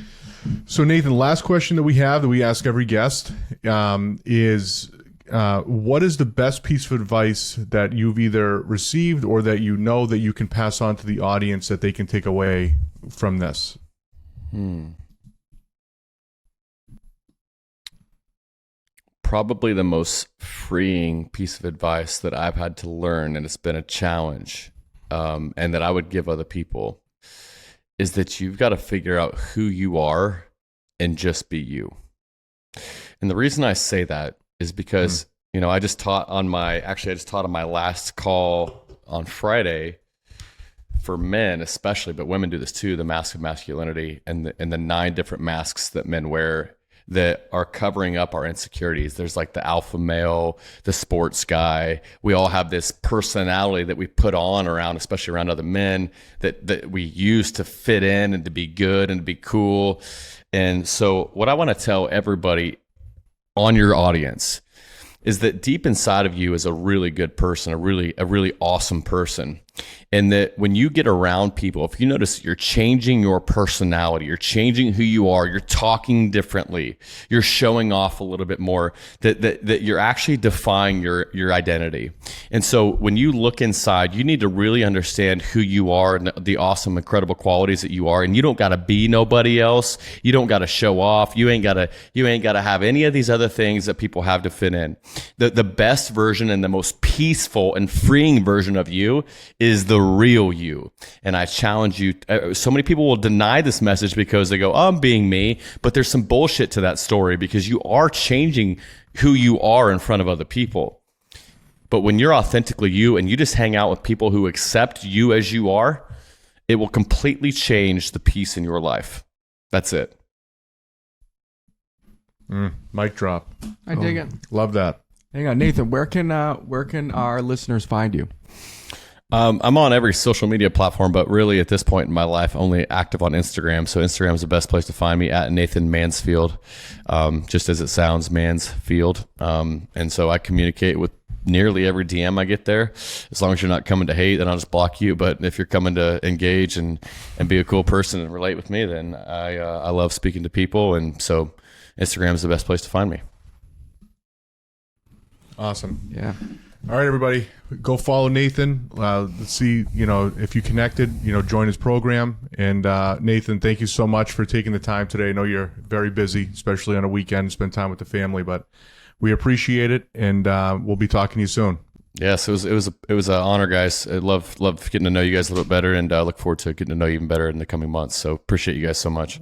[SPEAKER 2] So Nathan, last question that we ask every guest is, what is the best piece of advice that you've either received or that that you can pass on to the audience that they can take away from this?
[SPEAKER 1] Probably the most freeing piece of advice that I've had to learn, and it's been a challenge, and that I would give other people, is that you've got to figure out who you are and just be you. And the reason I say that is because, I just taught on my last call on Friday for men especially, but women do this too, the mask of masculinity and the 9 different masks that men wear that are covering up our insecurities. There's like the alpha male, the sports guy. We all have this personality that we put on around, especially around other men, that we use to fit in and to be good and to be cool. And so what I want to tell everybody on your audience is that deep inside of you is a really good person, a really awesome person. And that when you get around people, if you notice, you're changing your personality, you're changing who you are, you're talking differently, you're showing off a little bit more, that you're actually defying your identity. And so when you look inside, you need to really understand who you are and the awesome, incredible qualities that you are. And you don't got to be nobody else. You don't got to show off. You ain't got to have any of these other things that people have to fit in. The best version and the most peaceful and freeing version of you is the real you. And I challenge you. So many people will deny this message because they go, I'm being me. But there's some bullshit to that story, because you are changing who you are in front of other people. But when you're authentically you and you just hang out with people who accept you as you are, it will completely change the peace in your life. That's it.
[SPEAKER 2] Mic drop.
[SPEAKER 3] I dig it.
[SPEAKER 2] Love that.
[SPEAKER 4] Hang on, Nathan, where can our listeners find you?
[SPEAKER 1] I'm on every social media platform, but really at this point in my life, only active on Instagram. So Instagram is the best place to find me, at Nathan Mansfield, just as it sounds, Mansfield. And so I communicate with nearly every DM I get there. As long as you're not coming to hate, then I'll just block you. But if you're coming to engage and be a cool person and relate with me, then I love speaking to people. And so Instagram is the best place to find me.
[SPEAKER 2] Awesome.
[SPEAKER 4] Yeah.
[SPEAKER 2] All right, everybody, go follow Nathan. Let's see, if you connected, join his program. And Nathan, thank you so much for taking the time today. I know you're very busy, especially on a weekend, spend time with the family, but we appreciate it, and we'll be talking to you soon.
[SPEAKER 1] Yes, it was an honor, guys. I love getting to know you guys a little bit better, and look forward to getting to know you even better in the coming months. So appreciate you guys so much.